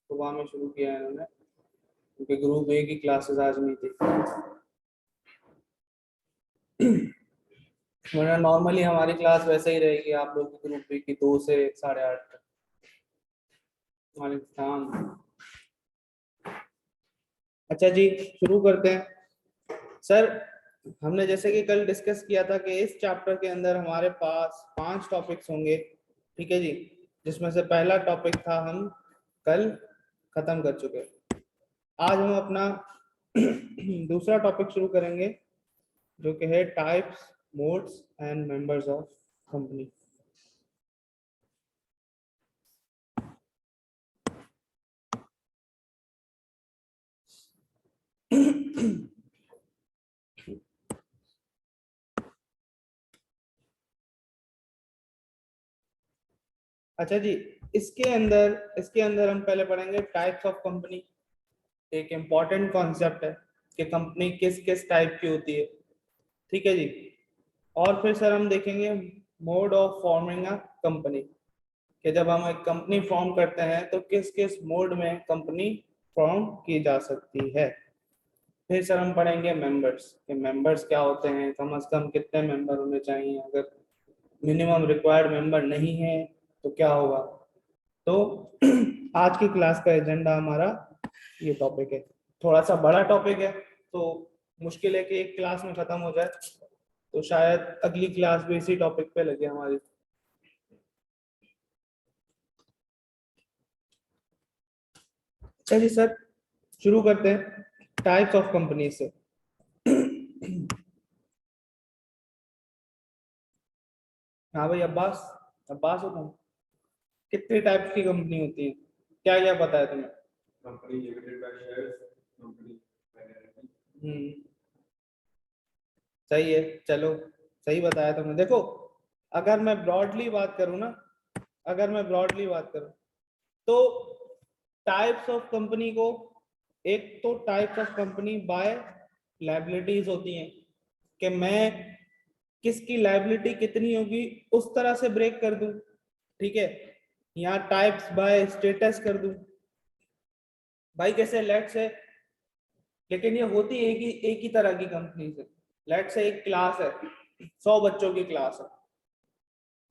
सुबह में शुरू किया है इन्होंने, क्योंकि ग्रुप ए की क्लासेस आज नहीं थी। वरना नॉर्मली हमारी क्लास वैसे ही रहेगी आप लोग की ग्रुप बी की 2 से 8:30 तक। वालेकुम। अच्छा जी, शुरू करते हैं। सर, हमने जैसे कि कल डिस्कस किया था कि इस चैप्टर के अंदर हमारे पास 5 टॉपिक्स होंगे, ठीक है जी, जिसमें से पहला टॉपिक था हम कल खत्म कर चुके। आज हम अपना दूसरा टॉपिक शुरू करेंगे, जो कि है types, modes and members of company. अच्छा जी, इसके अंदर हम पहले पढ़ेंगे टाइप्स ऑफ कंपनी। एक इम्पॉर्टेंट कॉन्सेप्ट है कि कंपनी किस किस टाइप की होती है, ठीक है जी। और फिर सर हम देखेंगे mode of forming a company, कि जब हम एक कंपनी फॉर्म करते हैं तो किस किस मोड में कंपनी फॉर्म की जा सकती है। फिर सर हम पढ़ेंगे मेंबर्स, कि मेंबर्स क्या होते हैं, कम से कम कितने मेंबर होने चाहिए, अगर मिनिमम रिक्वायर्ड मेंबर नहीं है तो क्या होगा। तो आज की क्लास का एजेंडा हमारा ये टॉपिक है। थोड़ा सा बड़ा टॉपिक है, तो मुश्किल है कि एक क्लास में खत्म हो जाए, तो शायद अगली क्लास भी इसी टॉपिक पे लगे हमारी। चलिए सर, शुरू करते हैं टाइप्स ऑफ कंपनी से। हाँ भाई, अब्बास, अब्बास हो तुम? कितने टाइप की कंपनी होती है, क्या क्या पता है तुम्हें? Company limited bye shares, company hmm, सही है, चलो सही बताया तुमने। देखो, अगर मैं ब्रॉडली बात करूं ना, अगर मैं ब्रॉडली बात करूं तो टाइप्स ऑफ कंपनी को, एक तो types of company by liabilities होती हैं, कि मैं किसकी लायबिलिटी कितनी होगी उस तरह से ब्रेक कर दूं, ठीक है। यहाँ टाइप्स बाय स्टेटस कर दूं भाई, कैसे, लेट से, लेकिन ये होती एक ही तरह की कंपनी से। लेट से एक क्लास है, 100 बच्चों की क्लास है,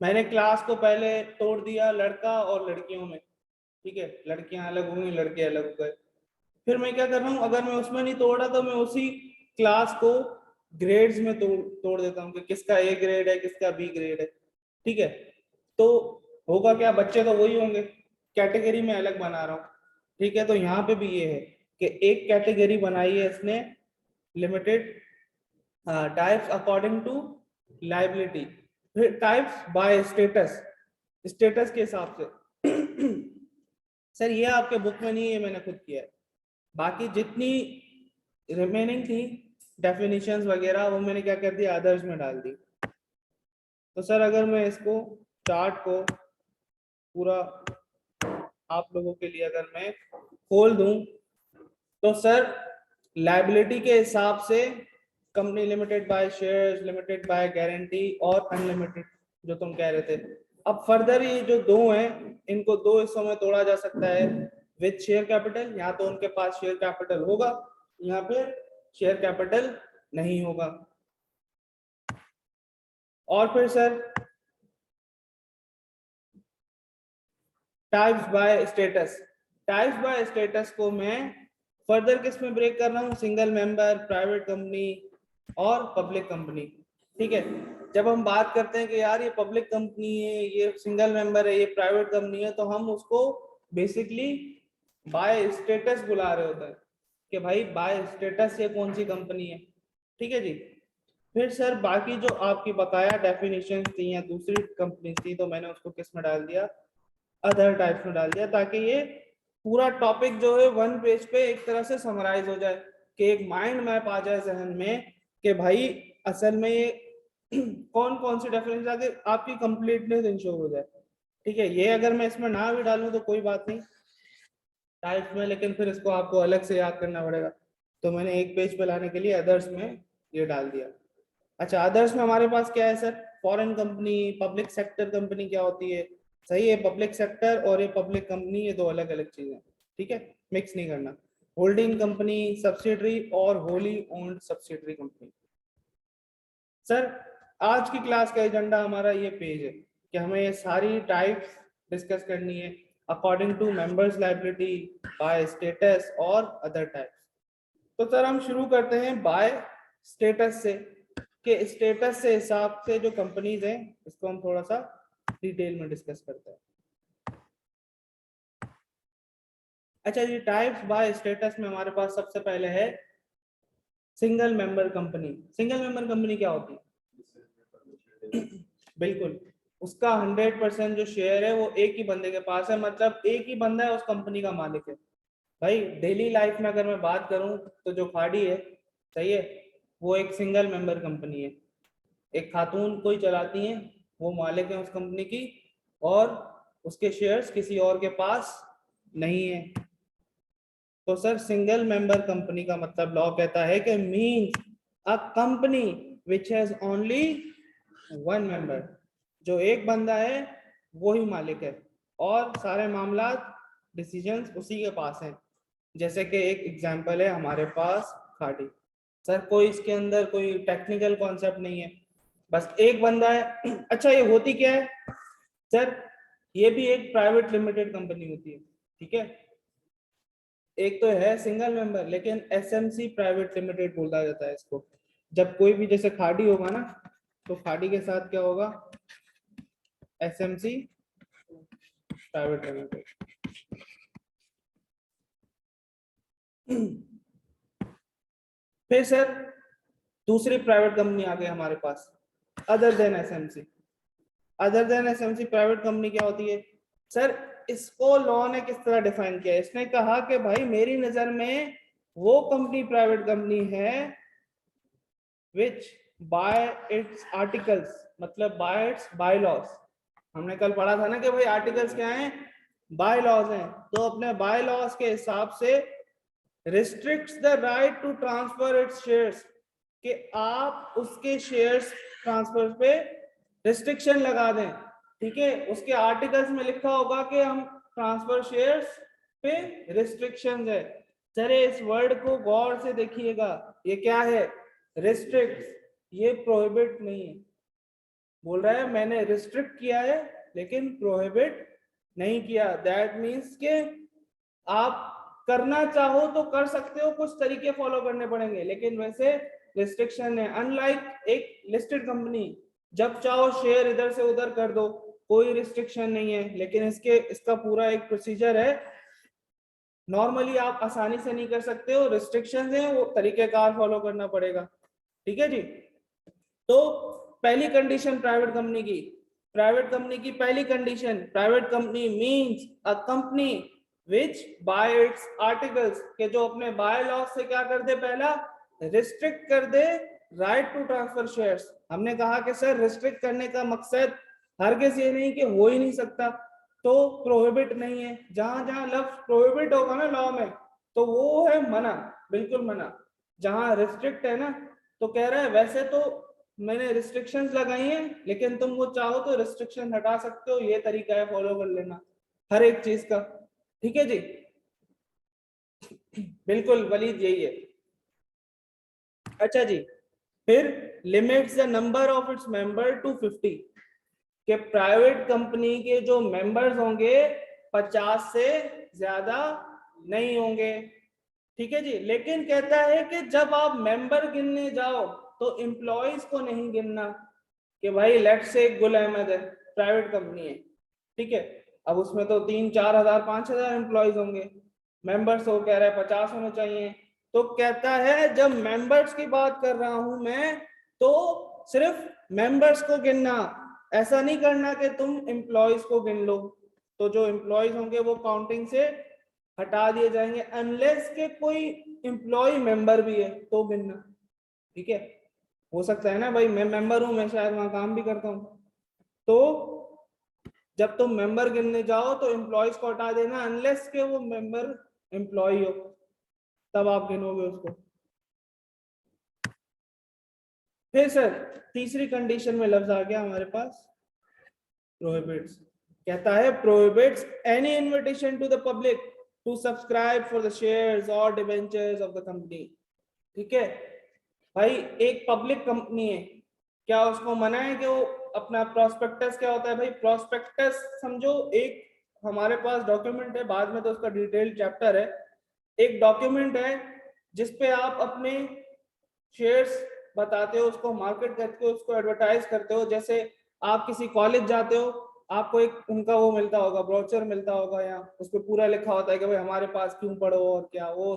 मैंने क्लास को पहले तोड़ दिया लड़का और लड़कियों में, ठीक है, लड़कियां अलग हुई, लड़के अलग हो गए। फिर मैं क्या कर रहा हूँ, अगर मैं उसमें नहीं तोड़ रहा तो मैं उसी क्लास को ग्रेड्स में तोड़ देता हूँ, कि किसका ए ग्रेड है, किसका बी ग्रेड है, ठीक है। तो होगा क्या, बच्चे तो वही होंगे, कैटेगरी में अलग बना रहा हूँ, ठीक है। तो यहाँ पे भी ये है कि एक कैटेगरी बनाई है इसने, limited types according to liability. फिर टाइप्स बाय स्टेटस, स्टेटस के हिसाब से। सर ये आपके बुक में नहीं है, मैंने खुद किया है। बाकी जितनी रिमेनिंग थी डेफिनेशंस वगैरह, वो मैंने क्या कर दिया, अदर्स में डाल दी। तो सर अगर मैं इसको चार्ट को पूरा आप लोगों के लिए अगर मैं खोल दूं, तो सर लायबिलिटी के हिसाब से company limited bye shares, limited by guarantee और अनलिमिटेड, जो तुम कह रहे थे। अब फर्दर ये जो दो हैं, इनको दो हिस्सों में तोड़ा जा सकता है विद शेयर कैपिटल। यहाँ तो उनके पास शेयर कैपिटल होगा, यहाँ पे शेयर कैपिटल नहीं होगा। और फिर sir types by status, types by status को मैं फर्दर किस में ब्रेक कर रहा हूँ, सिंगल मेंबर, प्राइवेट कंपनी और पब्लिक कंपनी, ठीक है। जब हम बात करते हैं कि यार ये पब्लिक कंपनी है, ये सिंगल मेंबर है, ये प्राइवेट कंपनी है, तो हम उसको बेसिकली बाय स्टेटस बुला रहे होते हैं, कि भाई बाय स्टेटस ये कौन सी कंपनी है, ठीक है जी। फिर सर बाकी जो आपकी बकाया डेफिनेशन थी या दूसरी कंपनी थी, तो मैंने उसको किस में डाल दिया, अदर टाइप्स में डाल दिया, ताकि ये पूरा टॉपिक जो है वन पेज पे एक तरह से समराइज हो जाए, कि एक माइंड मैप आ जाए जहन में, कि भाई असल में ये कौन कौन सी डेफिनेशन आगे आपकी कंप्लीटनेस इंश्योर हो जाए, ठीक है। ये अगर मैं इसमें ना भी डालूं तो कोई बात नहीं टाइप्स में, लेकिन फिर इसको आपको अलग से याद करना पड़ेगा, तो मैंने एक पेज पे लाने के लिए अदर्स में ये डाल दिया। अच्छा, अदर्स में हमारे पास क्या है sir, foreign company, public sector company क्या होती है। सही है, पब्लिक सेक्टर और ये पब्लिक कंपनी ये दो अलग अलग चीजें, ठीक है, मिक्स नहीं करना। होल्डिंग कंपनी, सब्सिडरी और Holi owned subsidiary company. Sir आज की क्लास का एजेंडा हमारा ये पेज है कि हमें ये सारी टाइप्स डिस्कस करनी है according to members liability, by status और अदर टाइप्स। तो सर हम शुरू करते हैं बाय स्टेटस से, कि स्टेटस से हिसाब से जो कंपनीज हैं इसको हम थोड़ा सा डिटेल में डिस्कस करते हैं। अच्छा जी, टाइप्स बाय स्टेटस में हमारे पास सबसे पहले है single member company. Single member company क्या होती है? बिल्कुल, उसका 100% जो शेयर है वो एक ही बंदे के पास है, मतलब एक ही बंदा है उस कंपनी का मालिक है। भाई डेली लाइफ में अगर मैं बात करूं तो जो खाड़ी है, सही है, वो एक सिंगल मेंबर कंपनी है। एक खातून कोई चलाती हैं, वो मालिक है उस कंपनी की, और उसके शेयर्स किसी और के पास नहीं है। तो सर सिंगल मेंबर कंपनी का मतलब लॉ कहता है कि means a company which has only one member, जो एक बंदा है वो ही मालिक है और सारे मामला डिसीजंस उसी के पास हैं। जैसे कि एक एग्जांपल है हमारे पास खाड़ी। सर कोई इसके अंदर कोई टेक्निकल कॉन्सेप्ट नहीं है, बस एक बंदा है। अच्छा ये होती क्या है सर? ये भी एक प्राइवेट लिमिटेड कंपनी होती है, ठीक है। एक तो है सिंगल मेंबर, लेकिन एसएमसी प्राइवेट लिमिटेड बोला जाता है इसको। जब कोई भी जैसे खाड़ी होगा ना, तो खाड़ी के साथ क्या होगा? SMC private limited. फिर सर दूसरी प्राइवेट कंपनी आ गई हमारे पास, other than SMC. Other than SMC private company क्या होती है सर? इसको लॉ ने किस तरह डिफाइन किया है? इसने कहा कि भाई मेरी नजर में वो कंपनी प्राइवेट कंपनी है विच बाय इट्स आर्टिकल्स, मतलब बाय इट्स बाय लॉज। हमने कल पढ़ा था ना कि भाई आर्टिकल्स क्या हैं? बाय लॉज हैं। तो अपने बाय लॉज के हिसाब से restricts the right to transfer its shares, कि आप उसके शेयर्स ट्रांसफर पे रिस्ट्रिक्शन लगा दें, ठीक है। उसके आर्टिकल्स में लिखा होगा कि हम ट्रांसफर शेयर्स पे रिस्ट्रिक्शन है। सर इस वर्ड को गौर से देखिएगा, ये क्या है? रिस्ट्रिक्ट, ये प्रोहिबिट नहीं है। बोल रहा है मैंने रिस्ट्रिक्ट किया है लेकिन प्रोहिबिट नहीं किया। दैट मीन्स के आप करना चाहो तो कर सकते हो, कुछ तरीके फॉलो करने पड़ेंगे, लेकिन वैसे रिस्ट्रिक्शन है। अनलाइक एक लिस्टेड कंपनी, जब चाहो शेयर इधर से उधर कर दो, कोई रिस्ट्रिक्शन नहीं है। लेकिन इसका पूरा एक प्रोसीजर है, नॉर्मली आप आसानी से नहीं कर सकते हो, रिस्ट्रिक्शंस हैं, वो तरीकेकार फॉलो करना पड़ेगा, ठीक है जी। तो पहली कंडीशन प्राइवेट कंपनी की, पहली condition, private company means a company which bye it's articles, के जो अपने बाय लॉ से क्या कर दे? पहला रिस्ट्रिक्ट कर दे राइट टू ट्रांसफर शेयर्स। हमने कहा कि सर रिस्ट्रिक्ट करने का मकसद हरगिज ये नहीं कि हो ही नहीं सकता, तो प्रोहिबिट नहीं है। जहां जहां लफ्ज प्रोहिबिट होगा ना लॉ में, तो वो है मना, बिल्कुल मना। जहां रिस्ट्रिक्ट है ना, तो कह रहा है वैसे तो मैंने रिस्ट्रिक्शंस लगाई हैं, लेकिन तुम वो चाहो तो रिस्ट्रिक्शन हटा सकते हो, ये तरीका है, फॉलो कर लेना हर एक चीज का, ठीक है जी। बिल्कुल वलीद यही है। अच्छा जी, फिर limits the number of its member to 50, कि प्राइवेट कंपनी के जो मेंबर्स होंगे 50 से ज्यादा नहीं होंगे, ठीक है जी। लेकिन कहता है कि जब आप मेंबर गिनने जाओ तो एम्प्लॉयज को नहीं गिनना, कि भाई लेट से गुल अहमद है, प्राइवेट कंपनी है, ठीक है। अब उसमें तो 3-4 हजार 5,000 एम्प्लॉयज होंगे, मेंबर्स वो कह रहा है 50 होने चाहिए। तो कहता है जब मेंबर्स की बात कर रहा हूं मैं, तो सिर्फ मेंबर्स को गिनना, ऐसा नहीं करना कि तुम एम्प्लॉयज को गिन लो। तो जो एम्प्लॉयज होंगे वो काउंटिंग से हटा दिए जाएंगे, अनलेस के कोई एम्प्लॉय मेंबर भी है तो गिनना, ठीक है। हो सकता है ना भाई मैं मेंबर हूं, मैं शायद वहां काम भी करता हूं, तो जब तुम मेंबर गिनने जाओ तो एम्प्लॉयज को हटा देना, अनलेस के वो मेंबर एम्प्लॉय हो, तब आप गिनोगे उसको। फिर सर तीसरी कंडीशन में लफ्ज आ गया हमारे पास प्रोहिबिट्स। कहता है prohibits any invitation to the public to subscribe for the shares और डिबेंचर्स ऑफ द कंपनी। ठीक है भाई, एक पब्लिक कंपनी है, क्या उसको मना है कि वो अपना प्रोस्पेक्टस, क्या होता है भाई प्रोस्पेक्टस, समझो एक हमारे पास डॉक्यूमेंट है, बाद में तो उसका डिटेल चैप्टर है, एक डॉक्यूमेंट है जिसपे आप अपने शेयर्स बताते हो, उसको मार्केट करते हो, उसको एडवर्टाइज करते हो। जैसे आप किसी कॉलेज जाते हो, आपको एक उनका वो मिलता होगा, ब्रोचर मिलता होगा, या उस पर पूरा लिखा होता है कि भाई हमारे पास क्यों पढ़ो और क्या वो।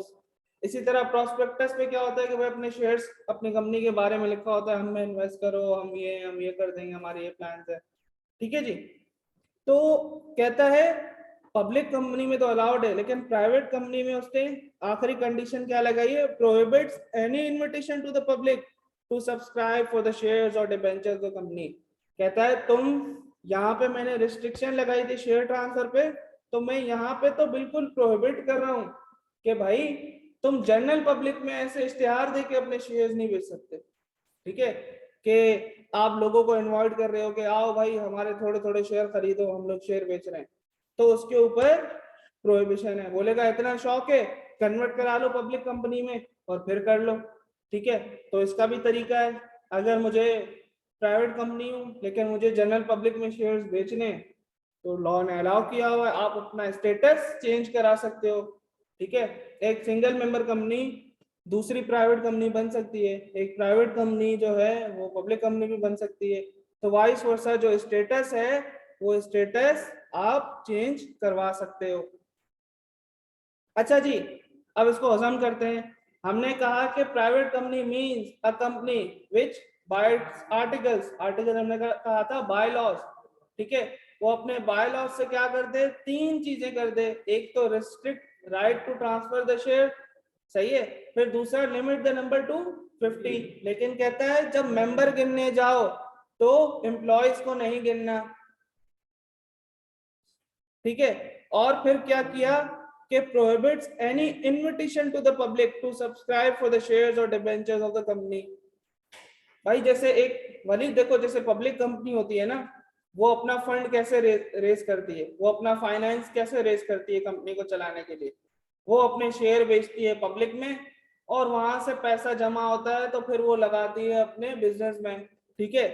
इसी तरह प्रोस्पेक्टस पे क्या होता है कि भाई अपने शेयर्स, अपनी कंपनी के बारे में लिखा होता है, हमें इन्वेस्ट करो, हम ये कर देंगे, हमारे ये प्लान्स है। ठीक है जी। तो कहता है पब्लिक कंपनी में तो अलाउड है, लेकिन प्राइवेट कंपनी में उसने आखिरी कंडीशन क्या लगाई है, prohibits any invitation to the public to subscribe for the shares और डिबेंचर्स ऑफ कंपनी। कहता है तुम यहाँ पे, मैंने रिस्ट्रिक्शन लगाई थी शेयर ट्रांसफर पे, तो मैं यहाँ पे तो बिल्कुल प्रोहिबिट कर रहा हूँ कि भाई तुम जनरल पब्लिक में ऐसे इश्तेहार देके अपने शेयर्स नहीं बेच सकते। ठीक है, कि आप लोगों को इनवाइट कर रहे हो कि आओ भाई हमारे थोड़े थोड़े शेयर खरीदो, हम लोग शेयर बेच रहे हैं, तो उसके ऊपर प्रोहिबिशन है। बोलेगा इतना शौक है, कन्वर्ट करा लो पब्लिक कंपनी में और फिर कर लो। ठीक है, तो इसका भी तरीका है। अगर मुझे प्राइवेट कंपनी हूँ लेकिन मुझे जनरल पब्लिक में शेयर्स बेचने हैं, तो लॉ ने अलाउ किया हुआ है, आप अपना स्टेटस चेंज करा सकते हो। ठीक है, एक सिंगल मेंबर कंपनी दूसरी प्राइवेट कंपनी बन सकती है, एक प्राइवेट कंपनी जो है वो पब्लिक कंपनी भी बन सकती है। तो वाइस वर्सा जो स्टेटस है वो स्टेटस आप चेंज करवा सकते हो। अच्छा जी, अब इसको हजम करते हैं। हमने कहा कि private company means a company which bye articles, article हमने कहा था बाय लॉज। ठीक है, वो अपने बाय लॉज से क्या कर दे, तीन चीजें कर दे। एक तो restrict right to transfer the share, सही है, फिर दूसरा लिमिट द नंबर टू 50, लेकिन कहता है जब मेंबर गिनने जाओ तो एम्प्लॉयज को नहीं गिनना। ठीक है, और फिर क्या किया कि prohibits any invitation to the public to subscribe for the shares or debentures of the company। भाई जैसे एक वली देखो, जैसे पब्लिक कंपनी होती है ना, वो अपना फंड कैसे रेस करती है, वो अपना फाइनेंस कैसे रेस करती है कंपनी को चलाने के लिए, वो अपने शेयर बेचती है पब्लिक में और वहां से पैसा जमा होता है तो फिर वो लगाती है अपने बिजनेस में। ठीक है,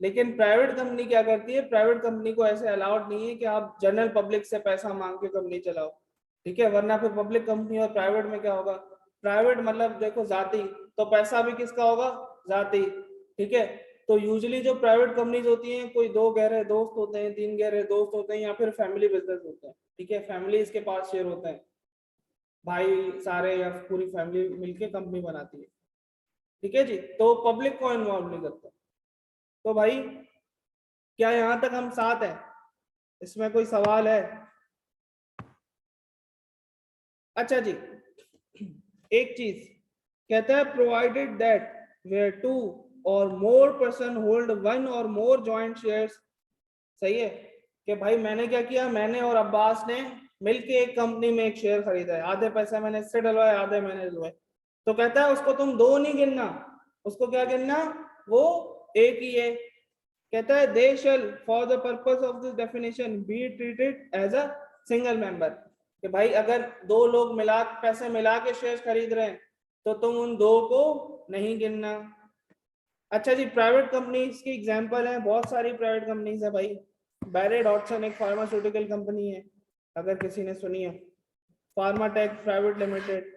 लेकिन प्राइवेट कंपनी क्या करती है, प्राइवेट कंपनी को ऐसे अलाउड नहीं है कि आप जनरल पब्लिक से पैसा मांग के कंपनी चलाओ। ठीक है, वरना फिर पब्लिक कंपनी और प्राइवेट में क्या होगा, प्राइवेट मतलब देखो जाति, तो पैसा भी किसका होगा, जाति। ठीक है, तो यूजुअली जो प्राइवेट कंपनीज होती हैं, कोई दो गहरे दोस्त होते हैं, तीन गहरे दोस्त होते हैं, या फिर फैमिली बिजनेस होता है। ठीक है, फैमिली इसके पास शेयर होता है, भाई सारे या पूरी फैमिली मिलके कंपनी बनाती है। ठीक है जी, तो पब्लिक को इन्वॉल्व नहीं करता। तो भाई क्या यहाँ तक हम साथ हैं, इसमें कोई सवाल है? अच्छा जी, एक चीज कहता है प्रोवाइडेड दैट वेयर टू और मोर पर्सन होल्ड वन और मोर जॉइंट शेयर्स। सही है, कि भाई मैंने क्या किया, मैंने और अब्बास ने मिलके एक कंपनी में एक शेयर खरीदा है, आधे पैसे मैंने इससे डलवाए, आधे मैंने डलवाए। तो कहता है उसको तुम दो नहीं गिनना, उसको क्या गिनना, वो एक ही है। कहता है they shall for the purpose of this definition be treated as a single member, कि भाई अगर दो लोग मिला पैसे मिला के शेयर खरीद रहे हैं तो तुम उन दो को नहीं गिनना। अच्छा जी, प्राइवेट कंपनीज की एग्जांपल है, बहुत सारी प्राइवेट कंपनीज है भाई। बैरे डॉटसन एक फार्मास्यूटिकल कंपनी है, अगर किसी ने सुनी है, फार्माटेक प्राइवेट लिमिटेड,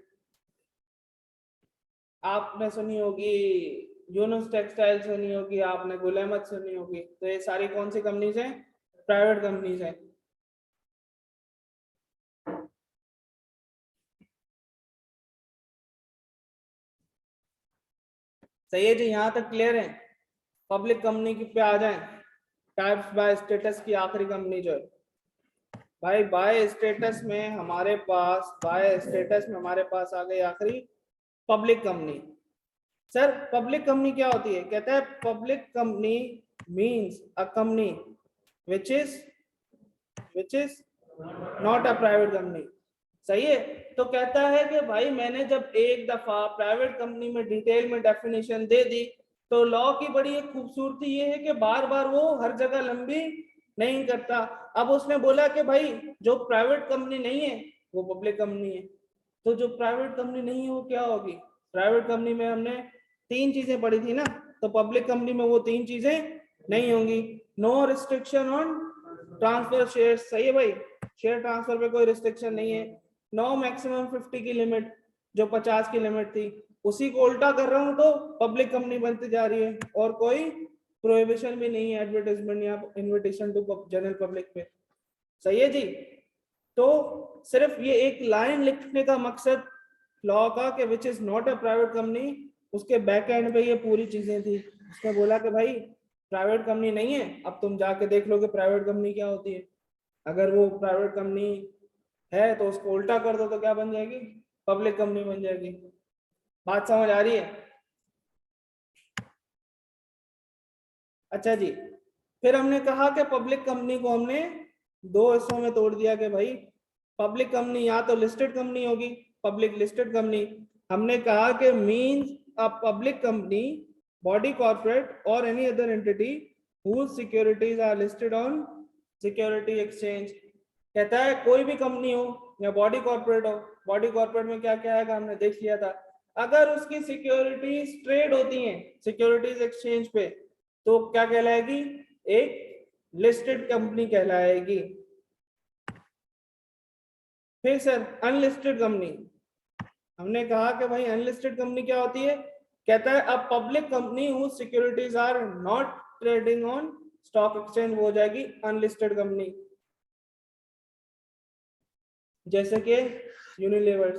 आपने सुनी होगी, यूनुस टेक्सटाइल सुनी होगी आपने, गुल अहमद सुनी होगी। तो ये सारी कौन सी कंपनीज हैं, प्राइवेट कंपनीज हैं। सही है जी, यहाँ तक क्लियर है? पब्लिक कंपनी की पे आ जाए, टाइप्स बाय स्टेटस की आखिरी कंपनी जो है भाई, बाय स्टेटस में हमारे पास, बाय स्टेटस में हमारे पास आ गई आखिरी public company. Sir public company क्या होती है? कहता है public company means a company which is not a private company. सही है, तो कहता है कि भाई मैंने जब एक दफा प्राइवेट कंपनी में डिटेल में डेफिनेशन दे दी, तो लॉ की बड़ी एक खूबसूरती ये है कि बार बार वो हर जगह लंबी नहीं करता। अब उसने बोला कि भाई जो प्राइवेट कंपनी नहीं है वो पब्लिक कंपनी है। तो जो प्राइवेट कंपनी नहीं है वो क्या होगी? प्राइवेट कंपनी में हमने 3 चीजें पढ़ी थी ना, तो पब्लिक कंपनी में वो 3 चीजें नहीं होंगी। No restriction on transfer share, सही है भाई, शेयर ट्रांसफर पे कोई रिस्ट्रिक्शन नहीं है। नो मैक्सिमम 50 की लिमिट, जो 50 की लिमिट थी उसी को उल्टा कर रहा हूं तो पब्लिक कंपनी बनती जा रही है, और कोई प्रोहिबिशन भी नहीं है एडवर्टाइजमेंट या इन्विटेशन टू जनरल पब्लिक पे। सही है जी। तो सिर्फ ये एक लाइन लिखने का मकसद लॉ का कि which is not a private company, उसके बैक एंड पे ये पूरी चीजें थी। उसने बोला कि भाई प्राइवेट कंपनी नहीं है, अब तुम जाके देख लो कि प्राइवेट कंपनी क्या होती है। अगर वो प्राइवेट कंपनी है तो उसको उल्टा कर दो तो क्या बन जाएगी? पब्लिक कंपनी बन जाएगी। बात समझ आ रही है? अच्छा जी, फिर हमने कहा कि पब्लिक कंपनी को हमने 2 हिस्सों में तोड़ दिया कि भाई पब्लिक कंपनी या तो लिस्टेड कंपनी होगी, पब्लिक लिस्टेड कंपनी। हमने कहा कि means a public company, body corporate और any other entity whose securities are listed on security exchange. कहता है कोई भी कंपनी हो या बॉडी कॉर्पोरेट हो, बॉडी कॉर्पोरेट में क्या क्या आएगा हमने देख लिया था, अगर उसकी सिक्योरिटीज ट्रेड होती हैं सिक्योरिटीज एक्सचेंज पे तो क्या कहलाएगी? एक लिस्टेड कंपनी कहलाएगी। फिर सर अनलिस्टेड कंपनी, हमने कहा कि भाई अनलिस्टेड कंपनी क्या होती है? कहता है अब public company who securities are not trading on stock exchange हो जाएगी अनलिस्टेड कंपनी। जैसे कि यूनिलीवर्स,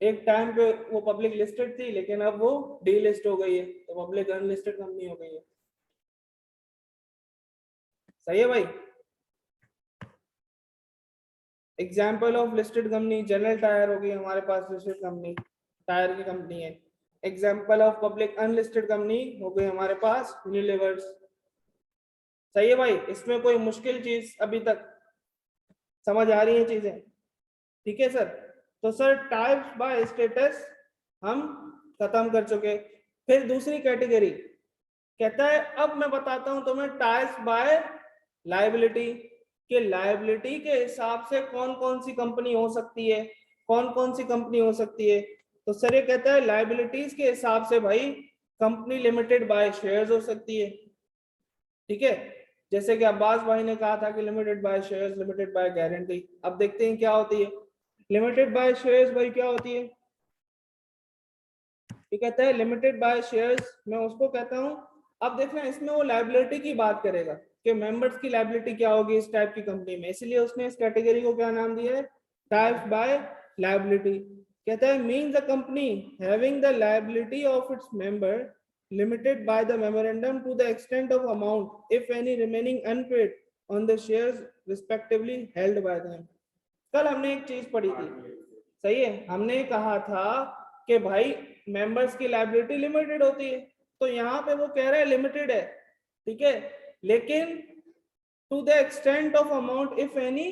एक टाइम पे वो पब्लिक लिस्टेड थी लेकिन अब वो डीलिस्ट हो गई है, तो पब्लिक अनलिस्टेड कंपनी हो गई है। सही है भाई। Example of listed company, general tyre होगी हमारे पास लिस्टेड कंपनी, टायर की कंपनी है। Example of public unlisted company हो गई हमारे पास यूनिलीवर्स। सही है भाई, इसमें कोई मुश्किल चीज अभी तक समझ आ रही है चीजें? ठीक है सर। तो सर टाइप्स बाय स्टेटस हम खत्म कर चुके। फिर दूसरी कैटेगरी कहता है अब मैं बताता हूं तुम्हें टाइप्स बाय लायबिलिटी, कि लायबिलिटी के हिसाब से कौन कौन सी कंपनी हो सकती है, कौन कौन सी कंपनी हो सकती है। तो सर ये कहता है लायबिलिटीज के हिसाब से भाई कंपनी लिमिटेड बाय शेयर्स हो सकती है। ठीक है, जैसे कि अब्बास भाई ने कहा था कि limited bye shares, limited by guarantee. अब देखते हैं क्या होती है लिमिटेड बाय शेयर्स। भाई क्या होती है? ये कहता है लिमिटेड बाय शेयर्स, मैं उसको कहता हूं। अब देखना इसमें वो लायबिलिटी की बात करेगा कि मेंबर्स की लायबिलिटी क्या होगी इस टाइप की कंपनी में, इसलिए उसने इस कैटेगरी को क्या नाम दिया है? Types by liability. कहता है means a company having the liability of its member limited by the memorandum to the extent of amount if any remaining unpaid on the shares respectively held by them। कल हमने एक चीज पढ़ी थी, सही है, हमने कहा था कि भाई मेंबर्स की लायबिलिटी लिमिटेड होती है, तो यहाँ पे वो कह रहा है लिमिटेड है, ठीक है, लेकिन to the extent of amount if any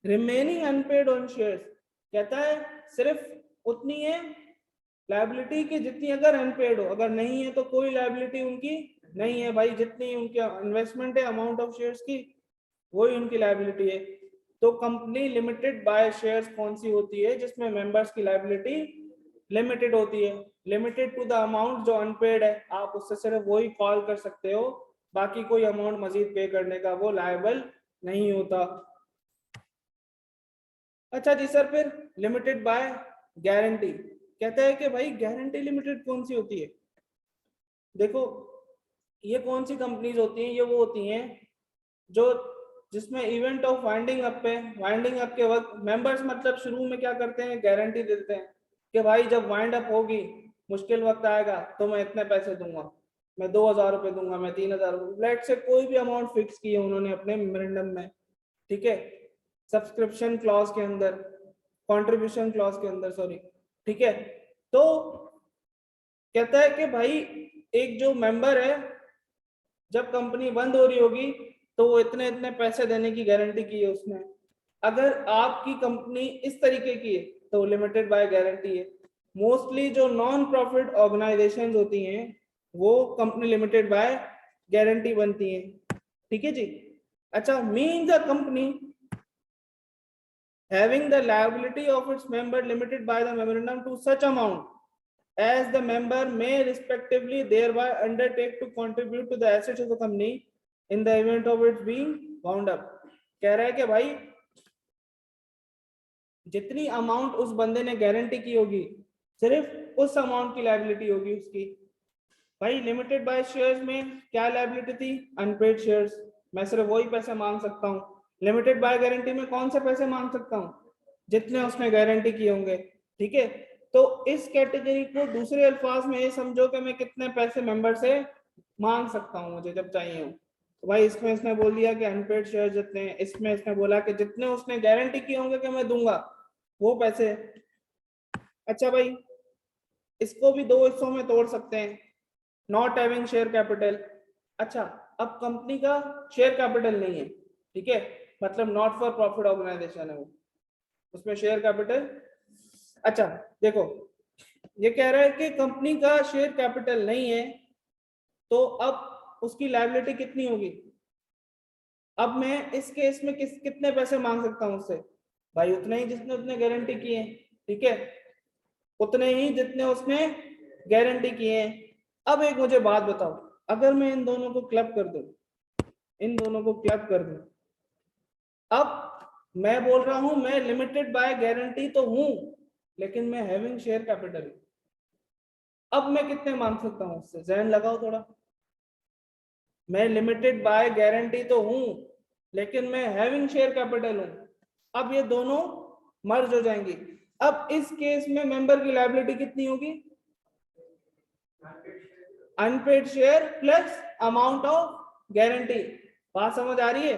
remaining unpaid on shares, कहता है सिर्फ उतनी है लायबिलिटी की जितनी अगर अनपेड हो, अगर नहीं है तो कोई लायबिलिटी उनकी नहीं है भाई, जितनी उनकी इन्वेस्टमेंट है अमाउंट ऑफ शेयर्स की वही उनकी लायबिलिटी है। तो कंपनी लिमिटेड बाय शेयर्स कौन सी होती है? जिसमें मेंबर्स की लायबिलिटी लिमिटेड होती है, लिमिटेड टू द अमाउंट जो अनपेड है, आप उससे सिर्फ वही कॉल कर सकते हो, बाकी कोई अमाउंट मजीद पे करने का वो लायबल नहीं होता। अच्छा जी सर, फिर लिमिटेड बाय गारंटी, कहता है कि भाई गारंटी लिमिटेड कौन सी होती है? देखो ये कौन सी कंपनीज होती हैं? ये वो होती हैं जो जिसमें इवेंट ऑफ वाइंडिंग अप पे, वाइंडिंग अप के वक्त मेंबर्स मतलब शुरू में क्या करते हैं? गारंटी देते हैं कि भाई जब वाइंड अप होगी, मुश्किल वक्त आएगा तो मैं इतने पैसे दूंगा, मैं 2000 रुपए दूंगा, मैं 3000 लेट से कोई भी अमाउंट फिक्स की है उन्होंने अपने मेमोरेंडम में, ठीक है, सब्सक्रिप्शन क्लॉज के अंदर, कंट्रीब्यूशन क्लॉज के अंदर, सॉरी, ठीक है। तो कहता है कि भाई एक जो मेंबर है जब कंपनी बंद हो रही होगी तो वो इतने इतने पैसे देने की गारंटी की है उसने। अगर आपकी कंपनी इस तरीके की है तो लिमिटेड बाय गारंटी है। मोस्टली जो नॉन प्रॉफिट ऑर्गेनाइजेशंस होती हैं वो कंपनी लिमिटेड बाय गारंटी बनती हैं, ठीक है जी। अच्छा, mean the company having the liability of its member limited by the memorandum to such amount as the member may respectively thereby undertake to contribute to the assets of the company in the event of its being wound up. कह रहा है कि भाई जितनी amount उस बंदे ने guarantee की होगी सिर्फ उस अमाउंट की लायबिलिटी होगी उसकी। भाई लिमिटेड बाय शेयर्स में क्या लायबिलिटी थी? Unpaid shares. मैं सिर्फ वही पैसे मांग सकता हूँ। लिमिटेड बाय गारंटी में कौन से पैसे मांग सकता हूँ? जितने उसने गारंटी किए होंगे। ठीक है, तो इस कैटेगरी को दूसरे अल्फाज में ये समझो कि मैं कितने पैसे मेंबर से मांग सकता हूँ मुझे जब चाहिए हो। तो भाई इसमें इसने बोल दिया कि अनपेड शेयर जितने, इसमें इसने बोला कि जितने उसने गारंटी किए होंगे कि मैं दूंगा वो पैसे। अच्छा भाई, इसको भी दो हिस्सों में तोड़ सकते हैं। Not having share capital. अच्छा, अब कंपनी का शेयर कैपिटल नहीं है, ठीक है, मतलब नॉट फॉर प्रॉफिट ऑर्गेनाइजेशन है वो, उसमें शेयर कैपिटल। अच्छा देखो, ये कह रहा है कि कंपनी का शेयर कैपिटल नहीं है, तो अब उसकी लायबिलिटी कितनी होगी? अब मैं इस केस में कितने पैसे मांग सकता हूं उससे? भाई उतने ही जितने उसने गारंटी किए हैं, ठीक है, उतने ही जितने उसने गारंटी किए हैं। अब एक मुझे बात बताओ, अगर मैं इन दोनों को क्लब कर दूं, इन दोनों को क्लब कर दूं, अब मैं बोल रहा हूं मैं लिमिटेड बाय गारंटी तो हूं, लेकिन मैं हैविंग शेयर कैपिटल। अब मैं कितने मांग सकता हूं उससे? जहन लगाओ थोड़ा। मैं लिमिटेड बाय गारंटी तो हूं, लेकिन मैं हैविंग शेयर कैपिटल हूं। अब ये दोनों मर्ज हो जाएंगी। अब इस केस में मेंबर की लायबिलिटी कितनी होगी? Unpaid share plus amount of guarantee. बात समझ आ रही है?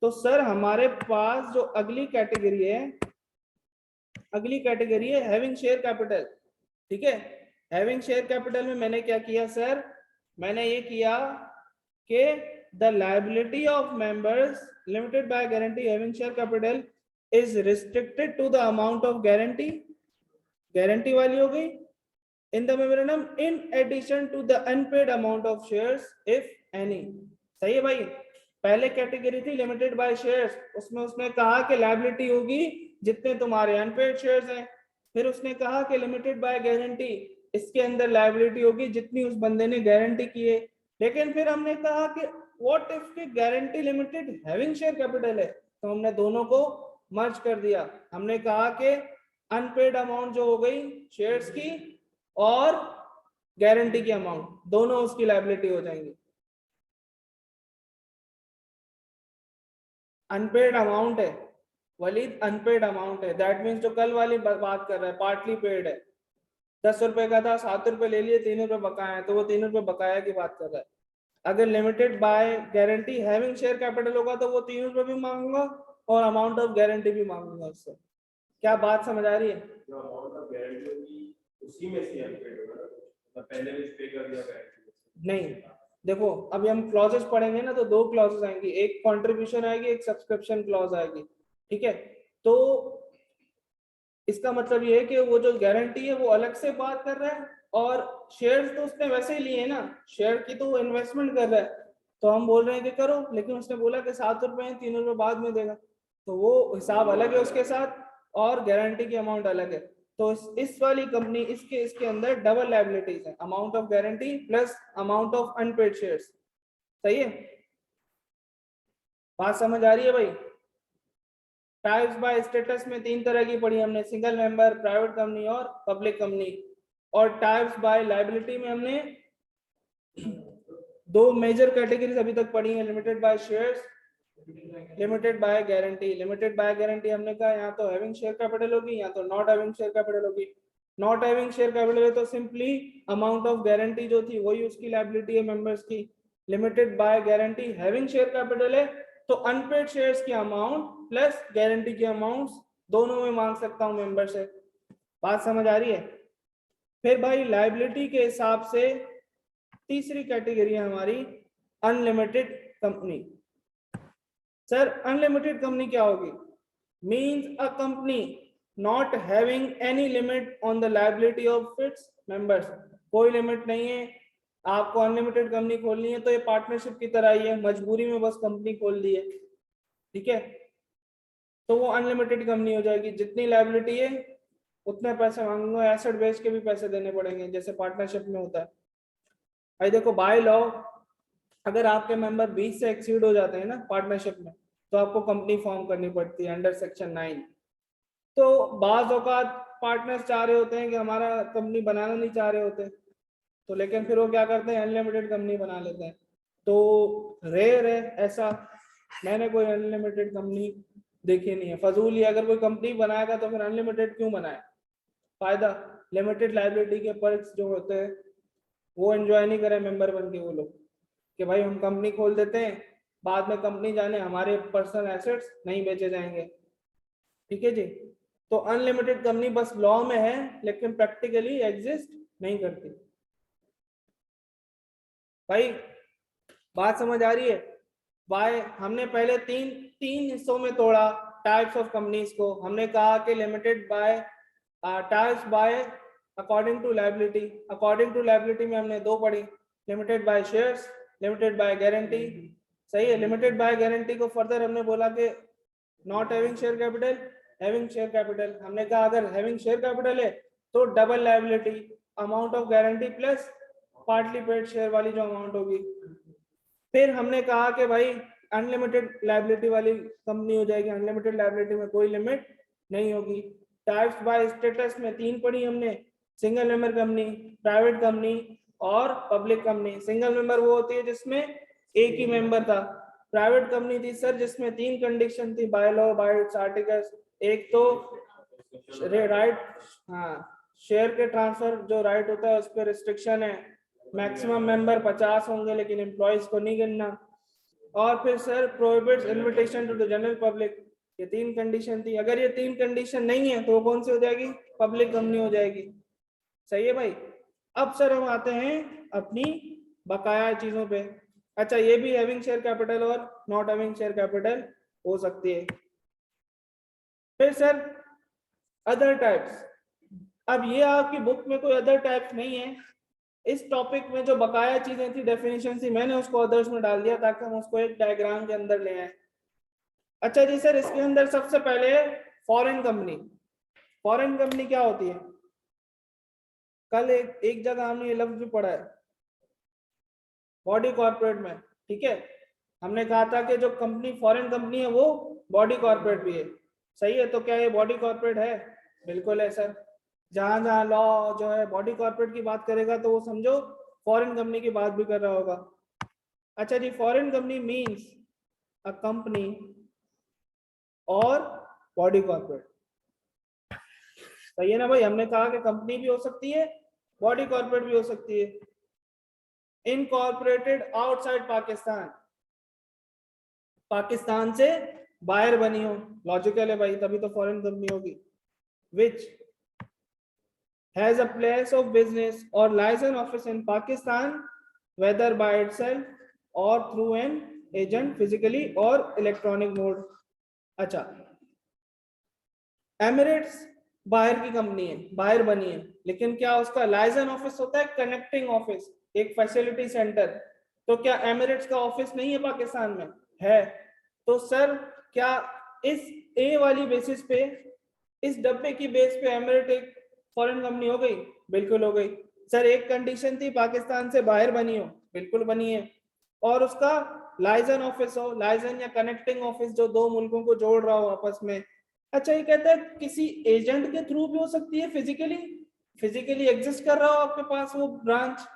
तो सर हमारे पास जो अगली कैटेगरी है, अगली कैटेगरी है हैविंग शेयर कैपिटल। ठीक है, हैविंग शेयर कैपिटल में मैंने क्या किया सर? मैंने ये किया कि the liability of members limited by guarantee having share capital is restricted to the amount of guarantee, guarantee वाली हो गई, in the memorandum in addition to the unpaid amount of shares if any। सही है भाई? पहले category थी limited by shares, उसमें उसने कहा कि लायबिलिटी होगी जितने तुम्हारे अनपेड शेयर्स हैं। फिर उसने कहा कि लिमिटेड बाय गारंटी, इसके अंदर लायबिलिटी होगी जितनी उस बंदे ने गारंटी की है। लेकिन फिर हमने कहा कि व्हाट इफ की guarantee limited having share capital है, तो हमने दोनों को मर्ज कर दिया। हमने कहा कि अनपेड अमाउंट जो हो गई शेयर्स की और गारंटी की अमाउंट, दोनों उसकी लायबिलिटी हो जाएंगी। अनपेड अमाउंट है वलीद, अनपेड अमाउंट है, दैट मीन्स जो कल वाली बात कर रहा है पार्टली पेड है। 10 रुपए का था, 7 रुपए ले लिए, 3 रुपए बकाया है, तो वो 3 रुपए बकाया की बात कर रहा है। अगर limited by guarantee having share capital होगा तो वो 3 रुपए भी मांगूंगा और अमाउंट ऑफ गारंटी भी मांगूंगा उससे। क्या बात समझ आ रही है? जो अमाउंट ऑफ गारंटी होगी उसी में से अनपेड होगा ना, तो पहले भी पे कर दिया गारंटी नहीं। देखो अभी हम क्लॉजेस पढ़ेंगे ना, तो दो क्लॉजेस आएंगी, एक कंट्रीब्यूशन आएगी, एक सब्सक्रिप्शन क्लॉज आएगी। ठीक है, तो इसका मतलब ये है कि वो जो गारंटी है वो अलग से बात कर रहा है, और शेयर्स तो उसने वैसे ही लिए ना, शेयर की तो इन्वेस्टमेंट कर रहा है, तो हम बोल रहे हैं कि करो, लेकिन उसने बोला कि 7 रुपए 3 रुपए बाद में देगा, तो वो हिसाब अलग है उसके साथ, और गारंटी की अमाउंट अलग है। तो इस वाली कंपनी इसके अंदर डबल लायबिलिटीज है, amount of guarantee plus amount of unpaired shares. सही है? बात समझ आ रही है भाई? टाइप्स बाय स्टेटस में 3 तरह की पढ़ी हमने, सिंगल मेंबर, प्राइवेट कंपनी और पब्लिक कंपनी। और टाइप्स बाय लायबिलिटी में हमने 2 मेजर कैटेगरीज अभी तक पढ़ी हैं, limited by shares, limited by guarantee. Limited by guarantee हमने कहा यहाँ तो हैविंग शेयर कैपिटल होगी, यहाँ तो नॉट हैविंग शेयर कैपिटल होगी। नॉट हैविंग शेयर कैपिटल है तो सिंपली अमाउंट ऑफ गारंटी जो थी वही उसकी लायबिलिटी है मेंबर्स की। Limited by guarantee having share capital है तो अनपेड शेयर्स की अमाउंट प्लस गारंटी की अमाउंट दोनों में मांग सकता हूं मेंबर से। बात समझ आ रही है? फिर भाई लायबिलिटी के हिसाब से तीसरी कैटेगरी है हमारी unlimited company. Sir unlimited company क्या होगी? Means a company not having any limit on the liability of its members. कोई लिमिट नहीं है, आपको अनलिमिटेड कंपनी खोलनी है तो ये पार्टनरशिप की तरह ही है, मजबूरी में बस कंपनी खोल दी है। ठीक है, तो वो अनलिमिटेड कंपनी हो जाएगी, जितनी लायबिलिटी है उतने पैसे मांगूंगा, एसेट बेच के भी पैसे देने पड़ेंगे जैसे पार्टनरशिप में होता है। भाई देखो बाय लॉ अगर आपके मेंबर 20 से एक्सीड हो जाते हैं ना पार्टनरशिप में, तो आपको कंपनी फॉर्म करनी पड़ती है अंडर सेक्शन 9। तो बाज औकात पार्टनर्स चाह रहे होते हैं कि हमारा कंपनी बनाना नहीं चाह रहे होते, तो लेकिन फिर वो क्या करते हैं अनलिमिटेड कंपनी बना लेते हैं। तो रेयर है ऐसा, मैंने कोई अनलिमिटेड कंपनी देखी नहीं है, फजूल ही। अगर कोई कंपनी बनाएगा तो फिर अनलिमिटेड क्यों बनाए, फायदा लिमिटेड लाइबिलिटी के पर्क्स जो होते हैं वो एंजॉय नहीं करें मेंबर बन के वो लोग, कि भाई हम कंपनी खोल देते हैं, बाद में कंपनी जाने हमारे पर्सनल एसेट्स नहीं बेचे जाएंगे। ठीक है जी। तो अनलिमिटेड कंपनी बस लॉ में है लेकिन प्रैक्टिकली एग्जिस्ट नहीं करती। भाई बात समझ आ रही है? बाय हमने पहले तीन तीन हिस्सों में तोड़ा टाइप्स ऑफ कंपनीज को। हमने कहा कि limited by types by according to liability. According to liability में हमने दो पढ़ी, limited bye shares, limited by guarantee. सही है। लिमिटेड बाय गारंटी को फर्दर हमने बोला कि not having share capital, having share capital. हमने कहा अगर हैविंग शेयर कैपिटल है तो double liability, amount of guarantee plus partly paid share वाली जो अमाउंट होगी। फिर हमने कहा कि भाई अनलिमिटेड लायबिलिटी वाली कंपनी हो जाएगी, अनलिमिटेड लायबिलिटी में कोई लिमिट नहीं होगी। टाइप्स बाय स्टेटस में तीन पढ़ी हमने, single member company, private company और पब्लिक कंपनी। सिंगल मेंबर वो होती है जिसमें एक ही मेंबर था। प्राइवेट कंपनी थी सर जिसमें तीन कंडीशन थी by law by it's articles. एक तो राइट, हाँ शेयर के ट्रांसफर जो राइट होता है उस पर रिस्ट्रिक्शन है, मैक्सिमम मेंबर 50 होंगे लेकिन एम्प्लॉयज को नहीं गिनना, और फिर sir prohibits invitation to the general public. ये तीन कंडीशन थी। अगर ये तीन कंडीशन नहीं है तो कौन सी हो जाएगी, पब्लिक कंपनी हो जाएगी। सही है भाई। अब सर हम आते हैं अपनी बकाया चीजों पे। अच्छा ये भी हैविंग शेयर कैपिटल और नॉट हैविंग शेयर कैपिटल हो सकती है। फिर सर अदर टाइप्स। अब ये आपकी बुक में कोई अदर टाइप्स नहीं है, इस टॉपिक में जो बकाया चीजें थी डेफिनेशन थी मैंने उसको अदर्स में डाल दिया ताकि हम उसको एक डायग्राम के अंदर ले आए। अच्छा जी सर इसके अंदर सबसे पहले फॉरेन कंपनी। फॉरेन कंपनी क्या होती है, कल एक जगह हमने ये लफ्ज भी पढ़ा है बॉडी कॉर्पोरेट में। ठीक है, हमने कहा था कि जो कंपनी फॉरेन कंपनी है वो बॉडी कॉर्पोरेट भी है। सही है, तो क्या ये बॉडी कॉर्पोरेट है? बिल्कुल है सर। जहां जहां लॉ जो है बॉडी कॉर्पोरेट की बात करेगा तो वो समझो फॉरेन कंपनी की बात भी कर रहा होगा। अच्छा जी, foreign company means a company और बॉडी कॉर्पोरेट। सही है ना भाई, हमने कहा कि कंपनी भी हो सकती है बॉडी कॉर्पोरेट भी हो सकती है। इनकॉर्पोरेटेड आउटसाइड पाकिस्तान, पाकिस्तान से बाहर बनी हो, लॉजिकल है भाई तभी तो फॉरेन कंपनी होगी। विच has a place of business or license office in Pakistan whether by itself or through an agent physically or electronic mode। अच्छा, एमिरेट्स बाहर की कंपनी है, बाहर बनी है, लेकिन क्या उसका लाइसेंस ऑफिस होता है, कनेक्टिंग ऑफिस, एक फैसिलिटी सेंटर। तो क्या एमिरेट्स का ऑफिस नहीं है पाकिस्तान में? है। तो सर क्या इस ए वाली बेसिस पे, इस डब्बे की बेस पे एमिरेट एक फॉरेन कंपनी हो गई? बिल्कुल हो गई। सर एक कंडीशन थी पाकिस्तान से बाहर बनी हो, बिल्कुल बनी है, और उसका लाइसेंस ऑफिस हो, लाइसेंस या कनेक्टिंग ऑफिस जो दो मुल्कों को जोड़ रहा हो आपस में। अच्छा ये कहता है किसी एजेंट के थ्रू भी हो सकती है, फिजिकली फिजिकली एग्जिस्ट कर रहा हो आपके पास वो ब्रांच,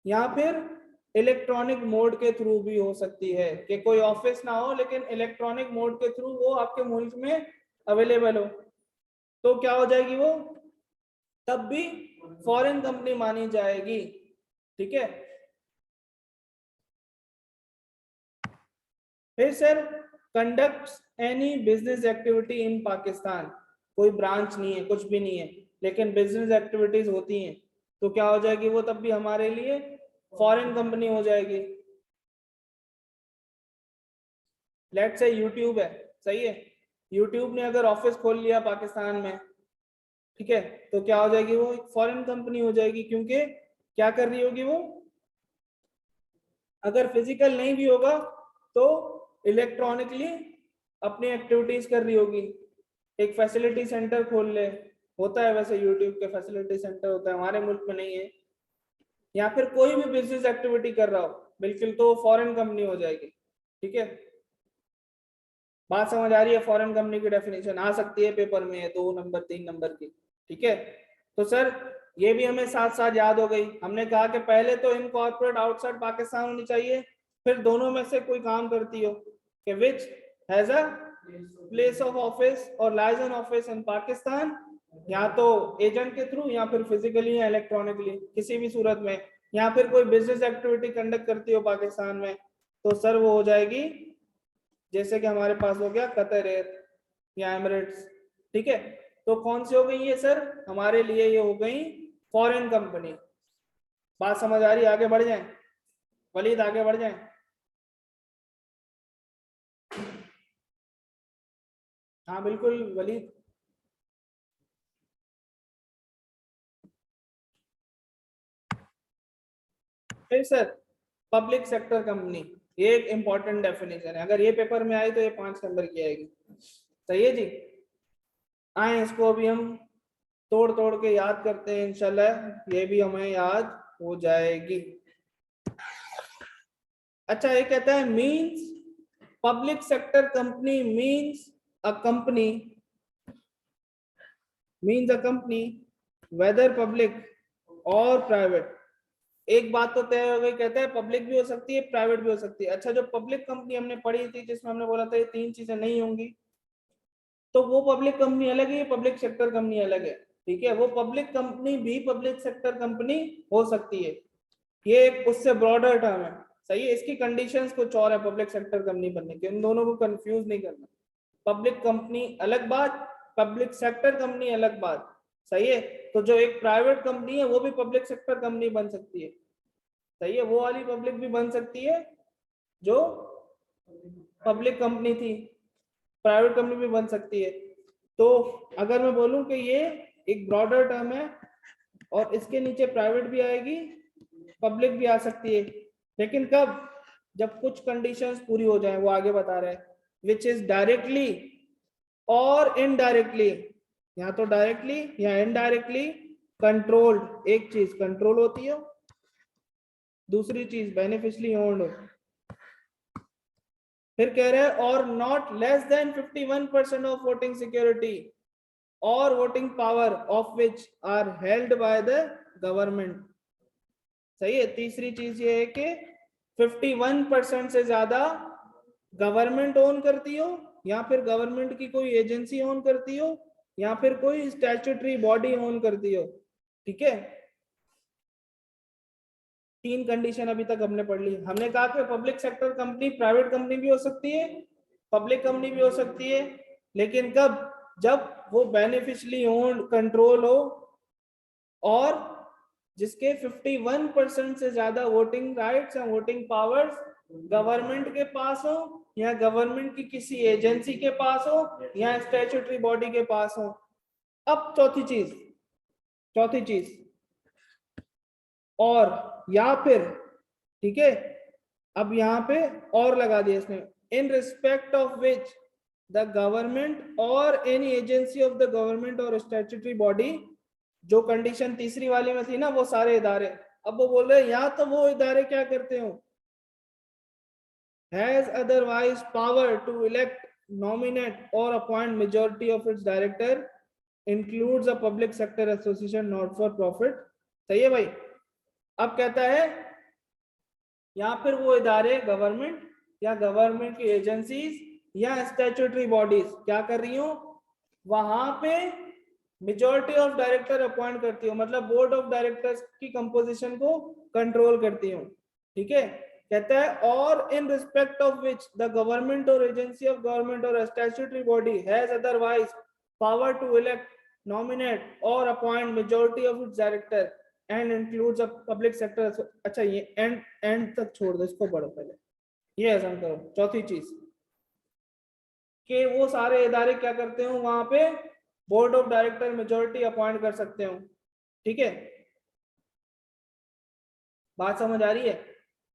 या फिर इलेक्ट्रॉनिक मोड के थ्रू भी हो सकती है कि कोई ऑफिस ना हो लेकिन इलेक्ट्रॉनिक मोड के थ्रू वो आपके मुल्क में अवेलेबल हो। तो क्या हो जाएगी वो, तब भी फॉरेन कंपनी मानी जाएगी। ठीक है। फिर sir conducts any business activity in Pakistan, कोई ब्रांच नहीं है, कुछ भी नहीं है, लेकिन बिजनेस एक्टिविटीज होती हैं, तो क्या हो जाएगी वो तब भी हमारे लिए फॉरेन कंपनी हो जाएगी। लेट्स से यूट्यूब है, सही है, यूट्यूब ने अगर ऑफिस खोल लिया पाकिस्तान में, ठीक है, तो क्या हो जाएगी वो एक फॉरेन कंपनी हो जाएगी, क्योंकि क्या कर रही होगी वो, अगर फिजिकल नहीं भी होगा तो इलेक्ट्रॉनिकली अपनी एक्टिविटीज कर रही होगी, एक फैसिलिटी सेंटर खोल ले, होता है वैसे यूट्यूब के फैसिलिटी सेंटर होता है, हमारे मुल्क में नहीं है, या फिर कोई भी बिजनेस एक्टिविटी कर रहा हो बिल्कुल, तो फॉरेन कंपनी हो जाएगी। ठीक है, बात समझ आ रही है? फॉरेन कंपनी की डेफिनेशन आ सकती है पेपर में 2 नंबर 3 नंबर की। ठीक है, तो सर ये भी हमें साथ साथ याद हो गई। हमने कहा कि पहले तो इनकॉर्पोरेट आउटसाइड पाकिस्तान होनी चाहिए, फिर दोनों में से कोई काम करती हो कि which has a place of office और lies an office in Pakistan, या तो एजेंट के थ्रू या फिर फिजिकली या इलेक्ट्रॉनिकली, किसी भी सूरत में, या फिर कोई बिजनेस एक्टिविटी कंडक्ट करती हो पाकिस्तान में, तो सर वो हो जाएगी, जैसे कि हमारे पास हो गया कतर एयर या एमिरेट्स। ठीक है, तो कौन सी हो गई ये सर? हमारे लिए ये हो गई फॉरेन कंपनी। बात समझ आ रही है? आगे बढ़ जाएं वलीद, आगे बढ़ जाएं। हाँ बिल्कुल वलीद। फिर सर पब्लिक सेक्टर कंपनी, ये एक इंपॉर्टेंट डेफिनेशन है, अगर ये पेपर में आई तो ये 5 नंबर की आएगी। सही है जी, आए इसको अभी हम तोड़ तोड़ के याद करते हैं, इंशाल्लाह ये भी हमें याद हो जाएगी। अच्छा, ये कहता है means public sector company means a company weather public और प्राइवेट। एक बात तो तय हो गई, कहते हैं पब्लिक भी हो सकती है प्राइवेट भी हो सकती है। अच्छा, जो पब्लिक कंपनी हमने पढ़ी थी जिसमें हमने बोला था ये 3 चीजें नहीं होंगी, तो वो पब्लिक कंपनी अलग है, पब्लिक सेक्टर कंपनी अलग है। ठीक है, वो पब्लिक कंपनी भी पब्लिक सेक्टर कंपनी हो सकती है, ये एक उससे ब्रॉडर टर्म है। सही है, इसकी कंडीशंस कुछ और है पब्लिक सेक्टर कंपनी बनने के, इन दोनों को कंफ्यूज नहीं करना। पब्लिक कंपनी अलग बात, पब्लिक सेक्टर कंपनी अलग बात। सही है, तो जो एक प्राइवेट कंपनी है वो भी पब्लिक सेक्टर कंपनी बन सकती है। सही है, वो वाली पब्लिक भी बन सकती है जो पब्लिक कंपनी थी, प्राइवेट कंपनी भी बन सकती है। तो अगर मैं बोलूं कि ये एक ब्रॉडर टर्म है और इसके नीचे प्राइवेट भी आएगी, पब्लिक भी आ सकती है, लेकिन कब? जब कुछ कंडीशंस पूरी हो जाए, वो आगे बता रहे हैं, विच इज डायरेक्टली और इनडायरेक्टली, या तो डायरेक्टली या इनडायरेक्टली कंट्रोल्ड। एक चीज कंट्रोल होती है, दूसरी चीज बेनिफिशियली ओन्ड हो। फिर कह रहे हैं और not less than 51% of voting security और voting power of which are held by the government. सही है, तीसरी चीज ये है कि 51% से ज्यादा गवर्नमेंट ओन करती हो, या फिर गवर्नमेंट की कोई एजेंसी ओन करती हो, या फिर कोई स्टैट्यूटरी बॉडी ओन करती हो। ठीक है, 3 कंडीशन अभी तक हमने पढ़ ली। हमने कहा कि public sector company private company भी हो सकती है, पब्लिक कंपनी भी हो सकती है, लेकिन कब? जब वो बेनिफिशियली ओन्ड कंट्रोल हो और जिसके 51% से ज्यादा वोटिंग राइट्स या वोटिंग पावर्स गवर्नमेंट के पास हो, या गवर्नमेंट की किसी एजेंसी के पास हो, या स्टैट्यूटरी बॉडी के पास हो। अब चौथी चीज और या फिर, ठीक है, अब यहां पे और लगा दिया इसने, in respect of which the government और any agency of the government और स्टैट्यूटरी बॉडी। जो कंडीशन तीसरी वाली में थी ना, वो सारे इदारे, अब वो बोल रहे हैं या तो वो इदारे क्या करते हो, has otherwise power to elect, nominate or appoint majority of its director, includes a public sector association not for profit। सही है भाई? अब कहता है या फिर वो इदारे गवर्नमेंट या गवर्नमेंट की एजेंसीज या स्टैट्यूटरी बॉडीज क्या कर रही हो, वहां पे मेजॉरिटी ऑफ डायरेक्टर अपॉइंट करती हो, मतलब बोर्ड ऑफ डायरेक्टर्स की कंपोजिशन को कंट्रोल करती हो। ठीक है, कहता है और in respect of which the government और एजेंसी ऑफ गवर्नमेंट और statutory body has otherwise power to elect, nominate और appoint majority of its director and includes a public sector. अच्छा, ये एंड तक छोड़ दो, इसको पढ़ो पहले, ये आसान करो। चौथी चीज कि वो सारे इदारे क्या करते हो, वहां पे board of director majority appoint कर सकते हो। ठीक है, बात समझ आ रही है?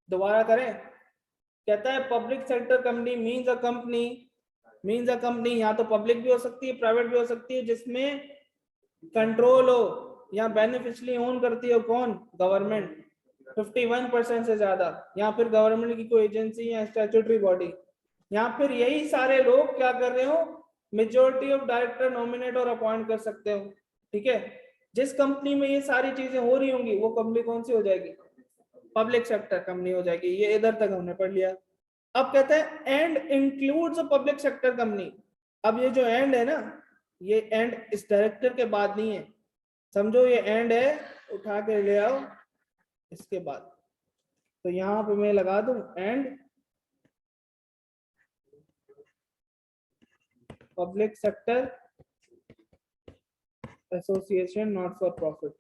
दोबारा करें, कहता है public sector company means a company means a company या तो पब्लिक भी हो सकती है, प्राइवेट भी हो सकती है, जिसमें कंट्रोल हो या बेनिफिशियली ओन करती हो कौन, गवर्नमेंट 51% से ज्यादा, या फिर गवर्नमेंट की कोई एजेंसी या स्टैट्यूटरी बॉडी, या फिर यही सारे लोग क्या कर रहे हो, मेजोरिटी ऑफ डायरेक्टर नॉमिनेट और अपॉइंट कर सकते हो। ठीक है, जिस कंपनी में ये सारी चीजें हो रही होंगी वो कंपनी कौन सी हो जाएगी, पब्लिक सेक्टर कंपनी हो जाएगी। ये इधर तक हमने पढ़ लिया। अब कहते हैं and includes a public sector company. अब ये जो एंड है ना, ये एंड इस डायरेक्टर के बाद नहीं है, समझो ये एंड है, उठा के ले आओ इसके बाद। तो यहां पे मैं लगा दूं and public sector association not for profit.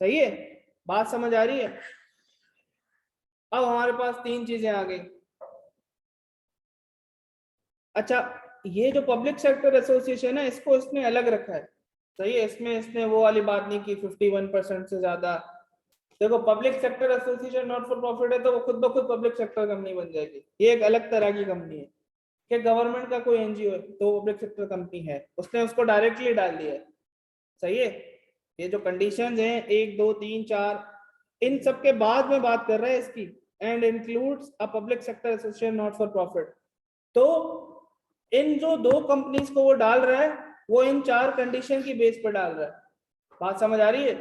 सही है, बात समझ आ रही है। अब हमारे पास तीन चीजें आ गई। अच्छा, ये जो पब्लिक सेक्टर एसोसिएशन है इसको इसने अलग रखा है। सही है, इसमें इसने वो वाली बात नहीं की 51% से ज्यादा। देखो public sector association not for profit है तो वो खुद ब खुद पब्लिक सेक्टर कंपनी बन जाएगी। ये एक अलग तरह की कंपनी है कि गवर्नमेंट का कोई एनजीओ है तो पब्लिक सेक्टर कंपनी है, उसने उसको डायरेक्टली डाल दिया है। सही है, ये जो कंडीशंस हैं 1 2 3 4 इन सब के बाद में बात कर रहा है इसकी, and includes a public sector association not for profit. तो इन जो दो कंपनीज को वो डाल रहा है वो इन चार कंडीशन की बेस पर डाल रहा है। बात समझ आ रही है।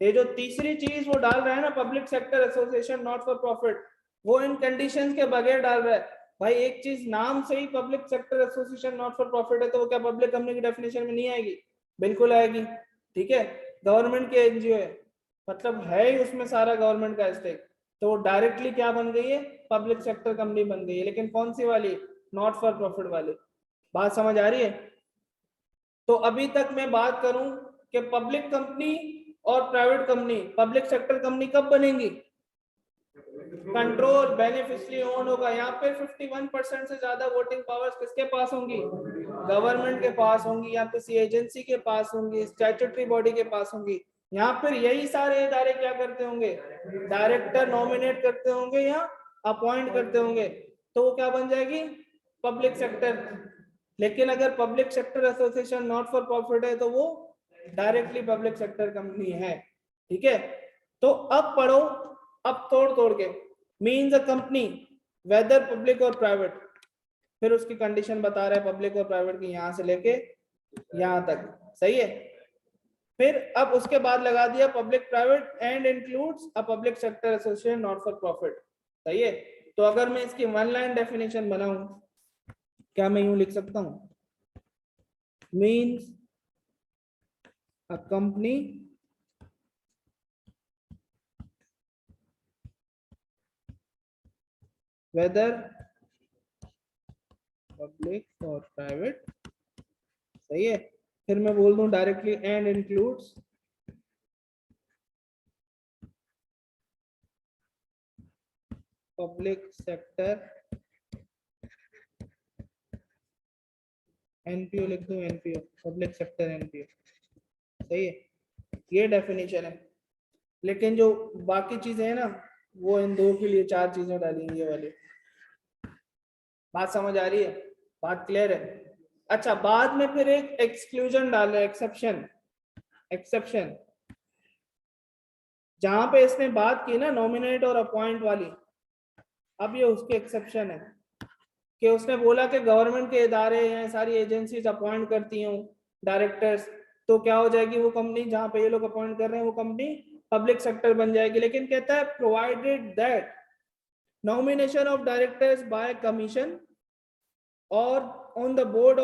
ये जो तीसरी चीज वो डाल रहा है ना, public sector association not for profit, वो इन कंडीशंस के बगैर डाल रहा है। भाई एक चीज नाम से ही public sector association not for profit है तो वो क्या पब्लिक कंपनी की डेफिनेशन में नहीं आएगी, बिल्कुल आएगी। ठीक है, गवर्नमेंट के एनजीओ है, मतलब है ही उसमें सारा गवर्नमेंट का स्टेक, तो वो डायरेक्टली क्या बन गई है, पब्लिक सेक्टर कंपनी बन गई है। लेकिन कौन सी वाली, नॉट फॉर प्रॉफिट वाली। बात समझ आ रही है। तो अभी तक मैं बात करूं कि पब्लिक कंपनी और private company, public sector company कब बनेंगी, कंट्रोल बेनिफिशियरी ओन होगा। यहाँ पे 51% से ज्यादा वोटिंग पावर्स किसके पास होंगी, गवर्नमेंट के पास होंगी, या किसी एजेंसी के पास होंगी, स्टैट्यूटरी बॉडी के पास होंगी। यहाँ पर यही सारे इदारे क्या करते होंगे, डायरेक्टर नॉमिनेट करते होंगे या अपॉइंट करते होंगे, तो वो क्या बन जाएगी, पब्लिक सेक्टर। लेकिन अगर public sector association not for profit है तो वो डायरेक्टली पब्लिक सेक्टर कंपनी है। ठीक है, तो अब पढ़ो, अब तोड़ तोड़ के, means a company weather public और प्राइवेट, फिर उसकी कंडीशन बता रहा है पब्लिक और प्राइवेट की यहां से लेके यहां तक। सही है, फिर अब उसके बाद लगा दिया public private and includes a public sector association not for profit. सही है, तो अगर मैं इसकी वन लाइन डेफिनेशन बनाऊं, क्या मैं यूं लिख सकता हूं, means a company whether public और प्राइवेट। सही है, फिर मैं बोल दूं directly and includes public sector, NPO लिख दूं, एनपीओ पब्लिक सेक्टर एनपीओ। सही है, ये डेफिनेशन है। लेकिन जो बाकी चीजें हैं ना, वो इन दो के लिए चार चीजें डालेंगे ये वाली। बात समझ आ रही है, बात क्लियर है। अच्छा, बाद में फिर एक एक्सक्लूजन डाला, एक्सेप्शन। एक्सेप्शन जहां पे इसने बात की ना नॉमिनेट और अपॉइंट वाली, अब ये उसके एक्सेप्शन है कि उसने बोला कि गवर्नमेंट के इदारे या सारी एजेंसीज अपॉइंट करती हूँ डायरेक्टर्स, तो क्या हो जाएगी वो कंपनी जहां पे ये लोग अपॉइंट कर रहे हैं वो कंपनी पब्लिक सेक्टर बन जाएगी। लेकिन कहता है provided that nomination of directors by commission और on the board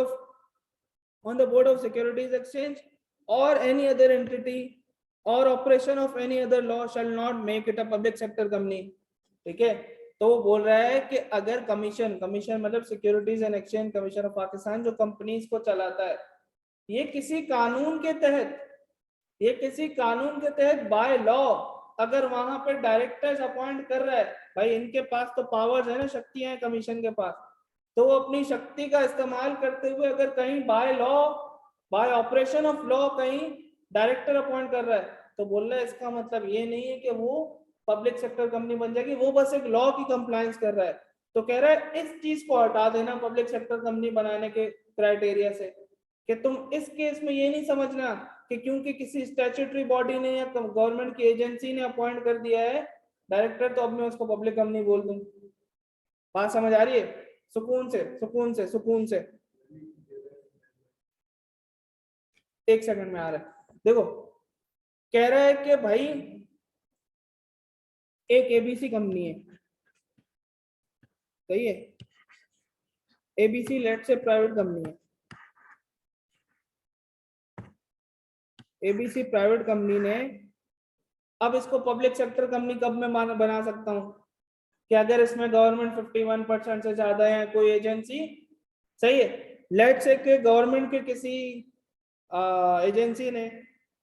of securities exchange और एनी अदर एंटिटी और operation of any other law shall not make it a public sector company. ठीक है, तो वो बोल रहा है कि अगर कमीशन, कमीशन मतलब securities and exchange commission of Pakistan जो कंपनीज को चलाता है, ये किसी कानून के तहत, ये किसी कानून के तहत बाय लॉ अगर वहां पर डायरेक्टर्स अपॉइंट कर रहा है, भाई इनके पास तो पावर्स है ना, शक्तियां हैं कमीशन के पास, तो वो अपनी शक्ति का इस्तेमाल करते हुए अगर कहीं by law, bye operation of law कहीं डायरेक्टर अपॉइंट कर रहा है, तो बोल रहा है इसका मतलब ये नहीं है कि वो पब्लिक सेक्टर कंपनी बन जाएगी, वो बस एक लॉ की कंप्लायंस कर रहा है। तो कह रहा है इस चीज को हटा देना पब्लिक सेक्टर कंपनी बनाने के क्राइटेरिया से, कि तुम इस केस में ये नहीं समझना कि क्योंकि किसी स्टैट्यूटरी बॉडी ने या गवर्नमेंट की एजेंसी ने अपॉइंट कर दिया है डायरेक्टर, तो अब मैं उसको पब्लिक कंपनी बोल दूं। बात समझ आ रही है? सुकून से सुकून से सुकून से, एक सेकंड में आ रहा है। देखो कह रहा है कि भाई एक एबीसी कंपनी है, सही है, एबीसी लेट से प्राइवेट कंपनी है, एबीसी प्राइवेट कंपनी ने, अब इसको पब्लिक सेक्टर कंपनी कब मैं बना सकता हूं कि अगर इसमें गवर्नमेंट 51% से ज्यादा है, कोई एजेंसी, सही है, लेट से कि गवर्नमेंट के किसी एजेंसी ने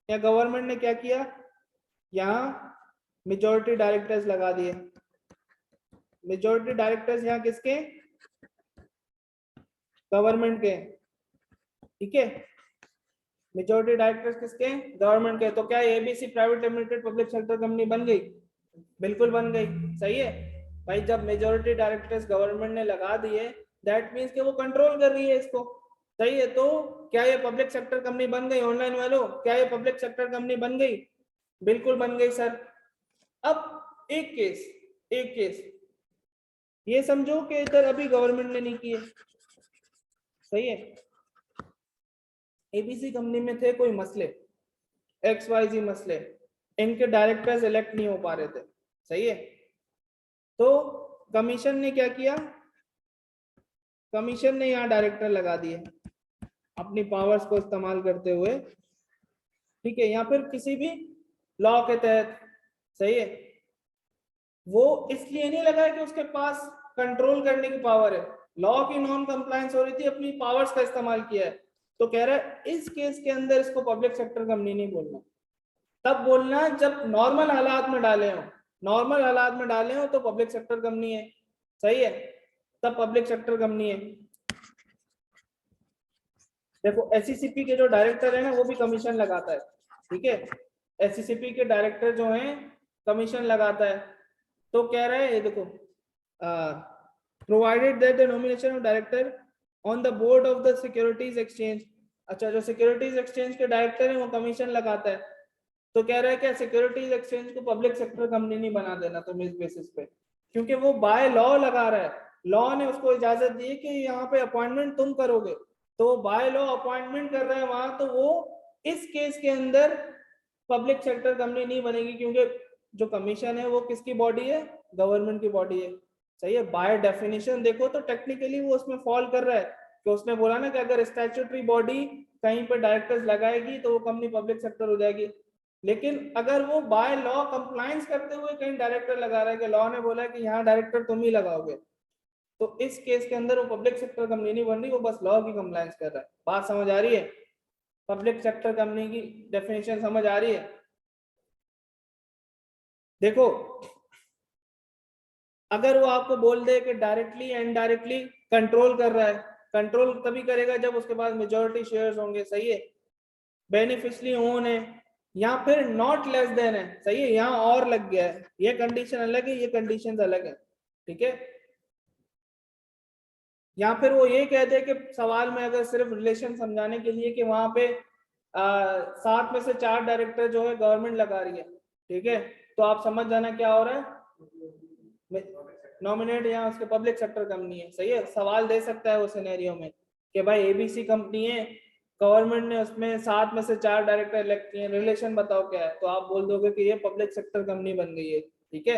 या गवर्नमेंट ने क्या किया, यहाँ मेजॉरिटी डायरेक्टर्स लगा दिए। मेजॉरिटी डायरेक्टर्स यहाँ किसके, गवर्नमेंट के, ठीक है, मेजॉरिटी डायरेक्टर्स किसके, गवर्नमेंट के। तो क्या ABC private limited public sector company बन गई? बिल्कुल बन गई, सही है भाई। जब मेजॉरिटी डायरेक्टर्स गवर्नमेंट ने लगा दिए, दैट मींस कि वो कंट्रोल कर रही है इसको, सही है। तो क्या ये पब्लिक सेक्टर कंपनी बन गई? ऑनलाइन वालों, क्या ये पब्लिक सेक्टर कंपनी बन गई? बिल्कुल बन गई सर। अब एक केस ये समझो कि इधर अभी गवर्नमेंट ने नहीं किए, सही है, एबीसी कंपनी में थे कोई मसले, XYZ मसले, इनके डायरेक्टर्स इलेक्ट नहीं हो पा रहे थे, सही है। तो कमीशन ने क्या किया, कमीशन ने यहाँ डायरेक्टर लगा दिए अपनी पावर्स को इस्तेमाल करते हुए, ठीक है, या फिर किसी भी लॉ के तहत, सही है। वो इसलिए नहीं लगा कि उसके पास कंट्रोल करने की पावर है, लॉ की नॉन कंप्लायंस हो रही थी, अपनी पावर्स का इस्तेमाल किया है। तो कह रहा है इस केस के अंदर इसको पब्लिक सेक्टर कंपनी नहीं बोलना, तब बोलना जब नॉर्मल हालात में डाले हो, नॉर्मल हालात में डाले हो तो पब्लिक सेक्टर कंपनी है, सही है, तब पब्लिक सेक्टर कंपनी है। देखो एससीसीपी के जो डायरेक्टर है ना वो भी कमीशन लगाता है, ठीक है, एससीसीपी के डायरेक्टर जो हैं कमीशन लगाता है। तो कह रहा है ये देखो, provided that the nomination of director on the board of the securities exchange, अच्छा जो सिक्योरिटीज एक्सचेंज के डायरेक्टर है वो कमीशन लगाता है। तो कह रहा है क्या सिक्योरिटीज एक्सचेंज को पब्लिक सेक्टर कंपनी नहीं बना देना तुम इस बेसिस पे, क्योंकि वो बाय लॉ लगा रहा है, लॉ ने उसको इजाजत दी कि यहाँ पे अपॉइंटमेंट तुम करोगे, तो बाय लॉ अपॉइंटमेंट कर रहे हैं वहां, तो वो इस केस के अंदर पब्लिक सेक्टर कंपनी नहीं बनेगी, क्योंकि जो कमीशन है वो किसकी बॉडी है, गवर्नमेंट की बॉडी है, सही है। बाय डेफिनेशन देखो तो टेक्निकली वो उसमें फॉल कर रहा है, कि उसने बोला ना कि अगर स्टैट्यूटरी बॉडी कहीं पर डायरेक्टर्स लगाएगी तो वो कंपनी पब्लिक सेक्टर हो जाएगी। लेकिन अगर वो बाय लॉ कंप्लायंस करते हुए कहीं डायरेक्टर लगा रहा है कि लॉ ने बोला कि यहाँ डायरेक्टर तुम ही लगाओगे, तो इस केस के अंदर वो पब्लिक सेक्टर कंपनी नहीं बन रही, वो बस लॉ की कंप्लायंस कर रहा है। बात समझ आ रही है? पब्लिक सेक्टर कंपनी की डेफिनेशन समझ आ रही है? देखो अगर वो आपको बोल दे कि डायरेक्टली इनडायरेक्टली कंट्रोल कर रहा है, कंट्रोल तभी करेगा जब उसके पास मेजॉरिटी शेयर्स होंगे, सही है, बेनिफिशियरी ओन है, या फिर नॉट लेस देन है, सही है, यहाँ और लग गया है, ये कंडीशन अलग है, ये कंडीशंस अलग है, ठीक है। या फिर वो ये कहते हैं कि सवाल में अगर सिर्फ रिलेशन समझाने के लिए कि वहां पे 7 में से 4 डायरेक्टर जो है गवर्नमेंट लगा रही है, ठीक है, तो आप समझ जाना क्या हो रहा है, नॉमिनेट यहाँ उसके पब्लिक सेक्टर कंपनी है, सही है। सवाल दे सकता है वो सिनेरियो में कि भाई एबीसी कंपनी है, गवर्नमेंट ने उसमें 7 में से 4 डायरेक्टर इलेक्ट किए, रिलेशन बताओ क्या है, तो आप बोल दोगे कि ये पब्लिक सेक्टर कंपनी बन गई है, ठीक है।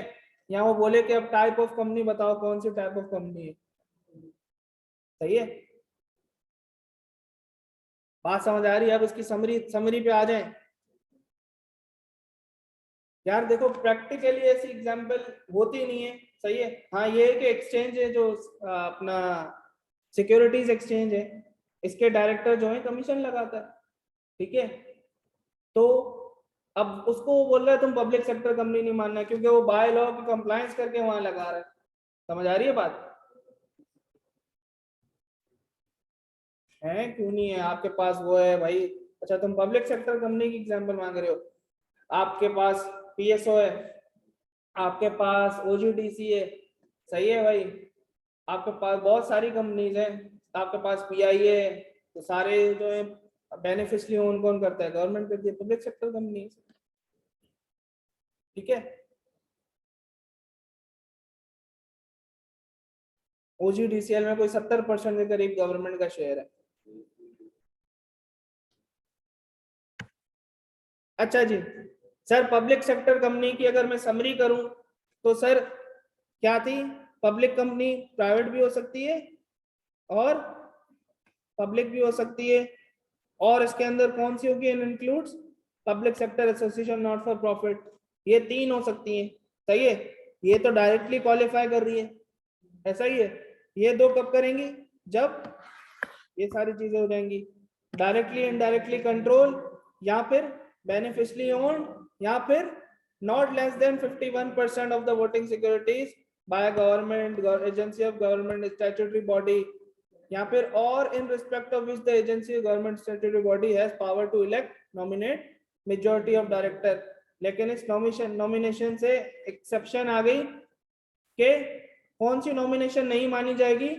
यहाँ वो बोले कि अब टाइप ऑफ कंपनी बताओ, कौन सी टाइप ऑफ कंपनी है, सही है। बात समझ आ रही है? अब इसकी समरी पे आ जाए। यार देखो प्रैक्टिकली ऐसी एग्जांपल होती नहीं है, सही है। हाँ ये है कि एक्सचेंज है जो अपना सिक्योरिटीज एक्सचेंज है, इसके डायरेक्टर जो है कमीशन लगाता है, ठीक है। तो अब उसको वो बोल रहा है तुम पब्लिक सेक्टर कंपनी नहीं मानना, क्योंकि वो बाय लॉ की कंप्लायंस करके वहां लगा रहा है। समझ आ रही है बात? है क्यों नहीं है आपके पास, वो है भाई। अच्छा तुम पब्लिक सेक्टर कंपनी की एग्जांपल मांग रहे हो, आपके पास पीएसओ है, आपके पास ओजीडीसी है, सही है भाई, आपके पास बहुत सारी कंपनीज हैं, आपके पास पीआईए है, तो सारे जो है बेनिफिशियरी ओन कौन करता है? गवर्नमेंट करती है, पब्लिक सेक्टर कंपनी। ठीक है, ओजीडीसीएल में कोई 70% के करीब गवर्नमेंट का शेयर है। अच्छा जी सर, पब्लिक सेक्टर कंपनी की अगर मैं समरी करूं तो सर क्या थी? पब्लिक कंपनी प्राइवेट भी हो सकती है और पब्लिक भी हो सकती है, और इसके अंदर कौन सी होगी? Includes public sector association not for profit, ये 3 हो सकती हैं। सही है, ये तो डायरेक्टली क्वालिफाई कर रही है, ऐसा ही है। ये 2 कब करेंगी? जब ये सारी चीजें हो जाएंगी, डायरेक्टली इनडायरेक्टली कंट्रोल, या फिर बेनिफिशियरी ओन्ड, या फिर not less than 51% of the voting securities by government agency of government statutory body, या फिर और in respect of which the agency government statutory body has power to elect nominate majority of director. लेकिन इस nomination से exception आ गई कि कौन सी nomination नहीं मानी जाएगी?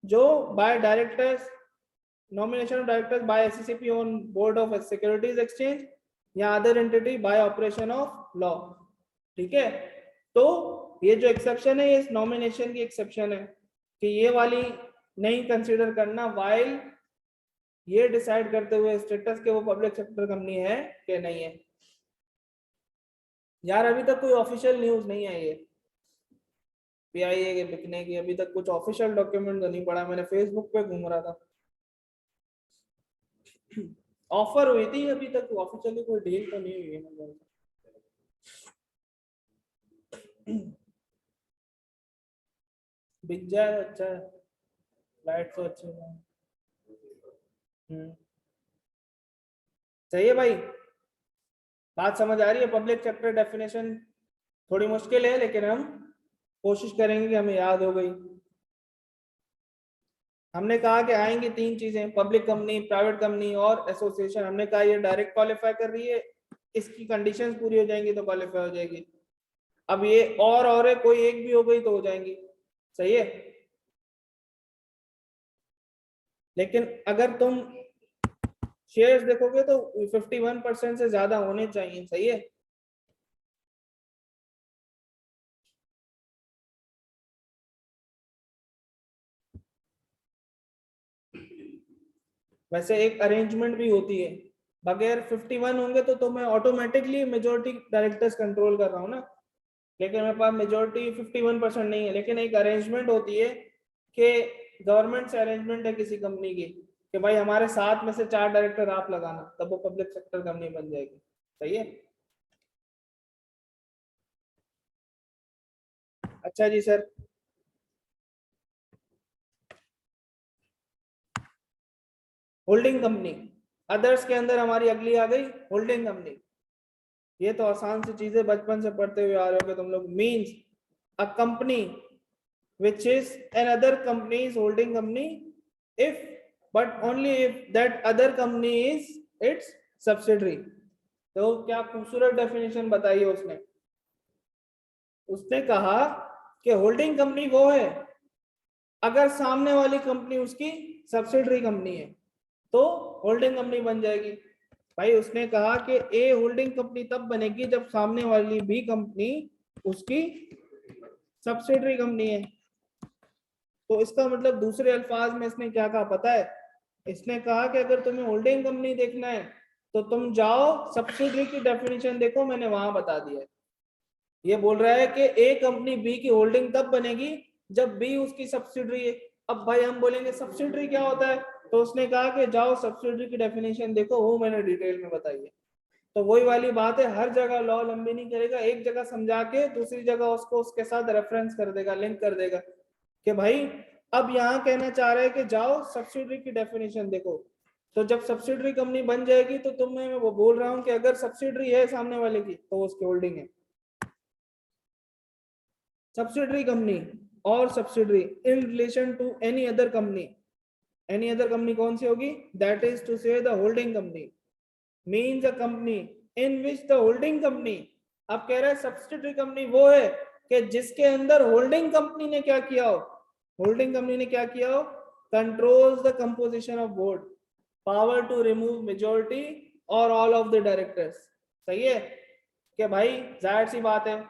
जो bye directors, nomination of directors by SCCP on board of securities exchange या other entity bye operation of law. ठीक है, तो ये जो एक्सेप्शन है, ये इस नॉमिनेशन की एक्सेप्शन है कि ये वाली नहीं कंसीडर करना वाइल ये डिसाइड करते हुए स्टेटस के वो पब्लिक सेक्टर कंपनी है कि नहीं है। यार अभी तक कोई ऑफिशियल न्यूज नहीं आई है पीआईए के बिकने की, अभी तक कुछ ऑफिशियल डॉक्यूमेंट तो नहीं पड़ा, मैंने फेसबुक पे घूम रहा था, ऑफर हुई थी, अभी तक ऑफिशियली कोई डील तो नहीं हुई है। बिक जाए अच्छा है, लाइट तो अच्छे हैं। सही है भाई, बात समझ आ रही है? पब्लिक सेक्टर डेफिनेशन थोड़ी मुश्किल है, लेकिन हम कोशिश करेंगे कि हमें याद हो गई। हमने कहा कि आएंगी 3 चीजें, पब्लिक कंपनी, प्राइवेट कंपनी और एसोसिएशन। हमने कहा ये डायरेक्ट क्वालिफाई कर रही है, इसकी कंडीशंस पूरी हो जाएंगी तो क्वालिफाई हो जाएगी। अब ये और है, कोई एक भी हो गई तो हो जाएंगी। सही है, लेकिन अगर तुम शेयर्स देखोगे तो 51% से ज्यादा होने चाहिए। सही है, वैसे एक अरेंजमेंट भी होती है, बगैर 51 होंगे तो मैं ऑटोमेटिकली मेजोरिटी डायरेक्टर्स कंट्रोल कर रहा हूँ ना, लेकिन मेरे पास मेजोरिटी 51% नहीं है, लेकिन एक अरेंजमेंट होती है कि गवर्नमेंट से अरेंजमेंट है किसी कंपनी की कि भाई हमारे 7 में से 4 डायरेक्टर आप लगाना, तब वो पब्लिक सेक्टर कंपनी बन जाएगी। सही है, अच्छा जी सर, होल्डिंग कंपनी अदर्स के अंदर हमारी अगली आ गई होल्डिंग कंपनी। ये तो आसान सी चीजें बचपन से पढ़ते हुए आ रहे हो तुम लोग। Means a company which is another company's holding company if but only if that other company is its subsidiary। तो क्या खूबसूरत डेफिनेशन बताई है उसने। उसने कहा कि होल्डिंग कंपनी वो है अगर सामने वाली कंपनी उसकी सब्सिडरी कंपनी है तो होल्डिंग कंपनी बन जाएगी। भाई उसने कहा कि ए होल्डिंग कंपनी तब बनेगी जब सामने वाली बी कंपनी उसकी सब्सिडरी कंपनी है। तो इसका मतलब दूसरे अल्फाज में इसने क्या कहा पता है? इसने कहा कि अगर तुम्हें होल्डिंग कंपनी देखना है तो तुम जाओ सब्सिडरी की डेफिनेशन देखो, मैंने वहां बता दिया है। ये बोल रहा है कि ए कंपनी बी की होल्डिंग तब बनेगी जब बी उसकी सब्सिडरी है। अब भाई हम बोलेंगे सब्सिडरी क्या होता है, तो उसने कहा कि जाओ सब्सिडरी की डेफिनेशन देखो, वो मैंने डिटेल में बताई है। तो वही वाली बात है, हर जगह लॉ लंबी नहीं करेगा, एक जगह समझा के दूसरी जगह उसको उसके साथ रेफरेंस कर देगा, लिंक कर देगा कि भाई अब यहाँ कहना चाह रहे हैं कि जाओ सब्सिडरी की डेफिनेशन देखो। तो जब सब्सिडरी कंपनी बन जाएगी तो तुम्हें मैं वो बोल रहा हूँ कि अगर सब्सिडरी है सामने वाले की तो उसकी होल्डिंग है। सब्सिडरी कंपनी और subsidiary in relation to any other company, any other company कौन सी होगी? That is to say the holding company means a company in which the holding company. अब कह रहे हैं सब्सिडरी कंपनी वो है कि जिसके अंदर होल्डिंग कंपनी ने क्या किया हो, होल्डिंग कंपनी ने क्या किया हो, controls the composition of board, power to remove majority और ऑल ऑफ द डायरेक्टर्स। सही है कि भाई, जाहिर सी बात है,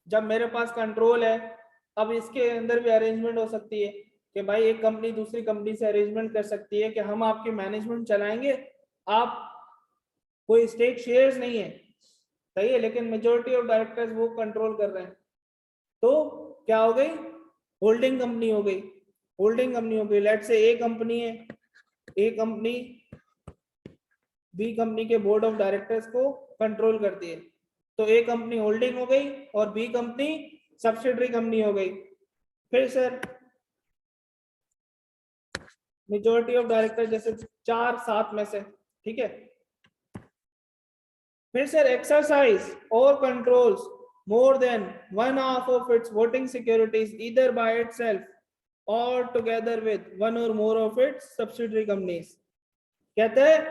जब मेरे पास कंट्रोल है, अब इसके अंदर भी अरेंजमेंट हो सकती है कि भाई एक कंपनी दूसरी कंपनी से अरेंजमेंट कर सकती है कि हम आपकी मैनेजमेंट चलाएंगे, आप कोई स्टेक शेयर्स नहीं है, सही है, लेकिन मेजॉरिटी ऑफ डायरेक्टर्स वो कंट्रोल कर रहे हैं, तो क्या हो गई, होल्डिंग कंपनी हो गई। होल्डिंग कंपनी हो गई, लेट से ए कंपनी है, ए कंपनी बी कंपनी के बोर्ड ऑफ डायरेक्टर्स को कंट्रोल करती है, तो ए कंपनी होल्डिंग हो गई और बी कंपनी सब्सिडरी कंपनी हो गई। फिर सर मेजॉरिटी ऑफ डायरेक्टर जैसे 4-7 में से, ठीक है। फिर सर एक्सरसाइज और controls more than one half of its voting securities either by itself or together with one or more of its subsidiary companies। कहते हैं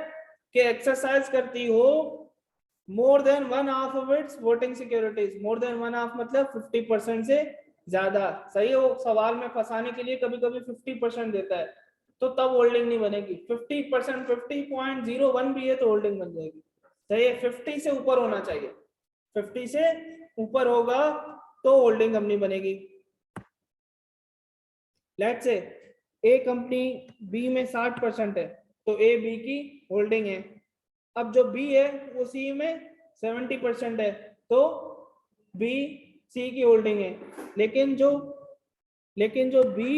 कि एक्सरसाइज करती हो more than one half of its voting securities, more than one half मतलब 50% से ज्यादा, सही हो, सवाल में फंसाने के लिए कभी कभी 50% देता है, तो तब होल्डिंग नहीं बनेगी। 50%, 50.01 भी है तो होल्डिंग बन जाएगी, सही है। 50 से ऊपर होना चाहिए, 50 से ऊपर होगा तो होल्डिंग कंपनी बनेगी। Let's say A company B में 60% है, तो ए बी की होल्डिंग है। अब जो बी है वो सी में 70% है, तो बी सी की होल्डिंग है। लेकिन जो बी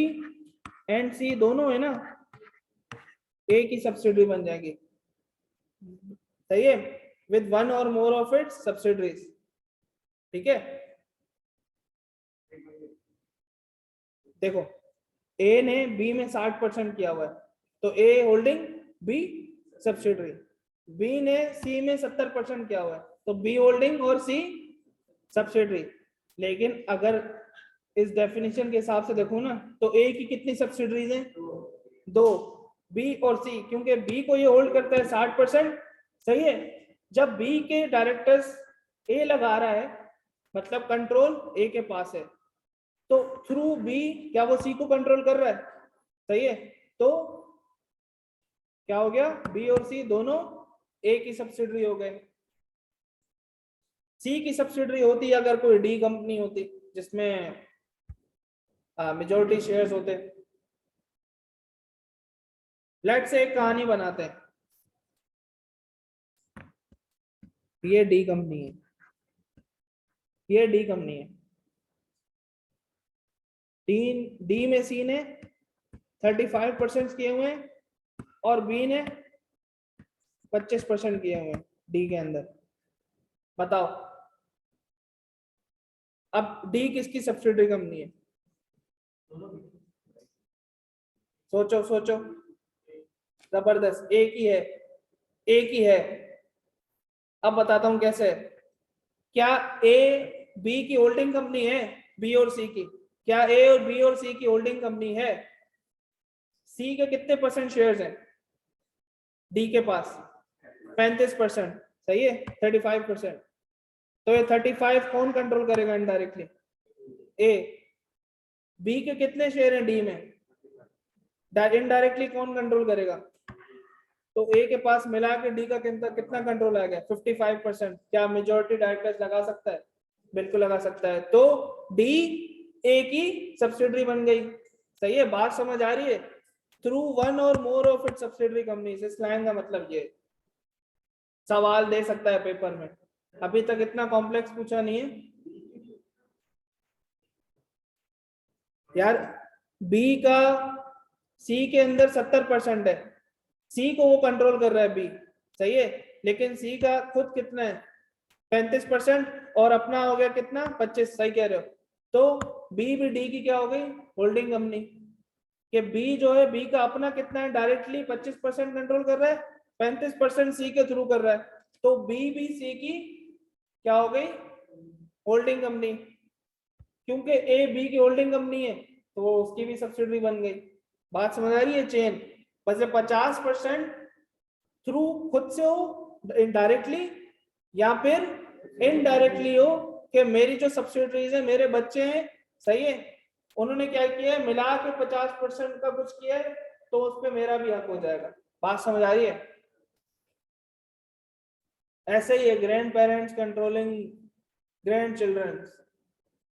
एंड सी दोनों है ना, ए की सब्सिडरी बन जाएगी, सही है, विद वन और मोर ऑफ इट्स सब्सिडरीज, ठीक है। देखो ए ने बी में 60% किया हुआ है, तो ए होल्डिंग, बी सब्सिडरी। बी ने सी में 70% किया हुआ है, तो बी होल्डिंग और सी सब्सिडरी। लेकिन अगर इस डेफिनेशन के हिसाब से देखो ना, तो ए की कितनी सब्सिडरीज हैं, 2, बी और सी, क्योंकि बी को ये होल्ड करता है 60%, सही है। जब बी के डायरेक्टर्स ए लगा रहा है, मतलब कंट्रोल ए के पास है, तो थ्रू बी क्या वो सी को कंट्रोल कर रहा है, सही है। तो क्या हो गया, बी और सी दोनों ए की सब्सिडरी हो गए। सी की सब्सिडरी होती अगर कोई डी कंपनी होती जिसमें मेजॉरिटी शेयर्स होते। लेट्स से एक कहानी बनाते हैं, ये डी कंपनी है, ये डी कंपनी है, डी में सी ने 35% किए हुए हैं और बी ने 25% किए हुए हैं डी के अंदर। बताओ अब डी किसकी सब्सिडरी कंपनी है, सोचो सोचो, जबरदस्त, एक ही है, एक ही है। अब बताता हूं कैसे। क्या ए बी की होल्डिंग कंपनी है, बी और सी की, क्या ए और बी और सी की होल्डिंग कंपनी है। सी के कितने परसेंट शेयर्स हैं डी के पास, 35%, सही है, 35%। तो ये 35 कौन कंट्रोल करेगा इनडायरेक्टली, ए। बी के कितने शेयर हैं डी में, इनडायरेक्टली कौन कंट्रोल करेगा, तो ए के पास मिला के डी का कितना कंट्रोल आ गया, 55%। क्या मेजॉरिटी डायरेक्टर्स लगा सकता है, बिल्कुल लगा सकता है, तो डी ए की सब्सिडरी बन गई, सही है। बात समझ आ रही है, थ्रू वन और more of it subsidiary companies, इस लाइन का मतलब ये सवाल दे सकता है पेपर में। अभी तक इतना कॉम्प्लेक्स पूछा नहीं है यार। बी का सी के अंदर 70% है, सी को वो कंट्रोल कर रहा है बी, सही है, लेकिन सी का खुद कितना है 35% और अपना हो गया कितना 25, सही कह रहे हो। तो बी भी डी की क्या हो गई, होल्डिंग कंपनी, कि बी जो है, बी का अपना कितना है डायरेक्टली 25% कंट्रोल कर रहा है, 35% सी के थ्रू कर रहा है, तो बी भी सी की क्या हो गई, होल्डिंग कंपनी। क्योंकि ए बी की होल्डिंग कंपनी है तो वो उसकी भी सब्सिडरी बन गई। बात समझ आ रही है चेन, बस 50% थ्रू खुद से हो इनडायरेक्टली, या फिर इनडायरेक्टली हो कि मेरी जो सब्सिडरीज है, मेरे बच्चे हैं, सही है, उन्होंने क्या किया है, मिला के 50% का कुछ किया है, तो उस पे मेरा भी हक हो जाएगा। बात समझ आ रही है? ऐसे ही है grand parents controlling grand children,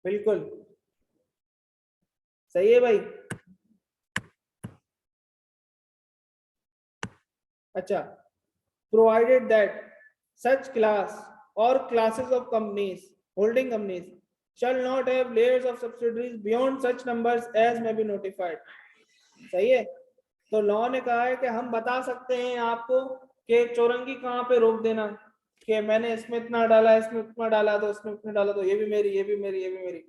बिल्कुल सही है भाई। अच्छा, provided that such class or classes of companies, holding companies, shall not have layers of subsidiaries beyond such numbers as may be notified। सही है। तो लॉ ने कहा है कि हम बता सकते हैं आपको कि चौरंगी कहाँ पे रोक देना, कि मैंने इसमें इतना डाला, इसमें इतना डाला, तो इसमें इतना डाला, तो ये भी मेरी, ये भी मेरी, ये भी मेरी।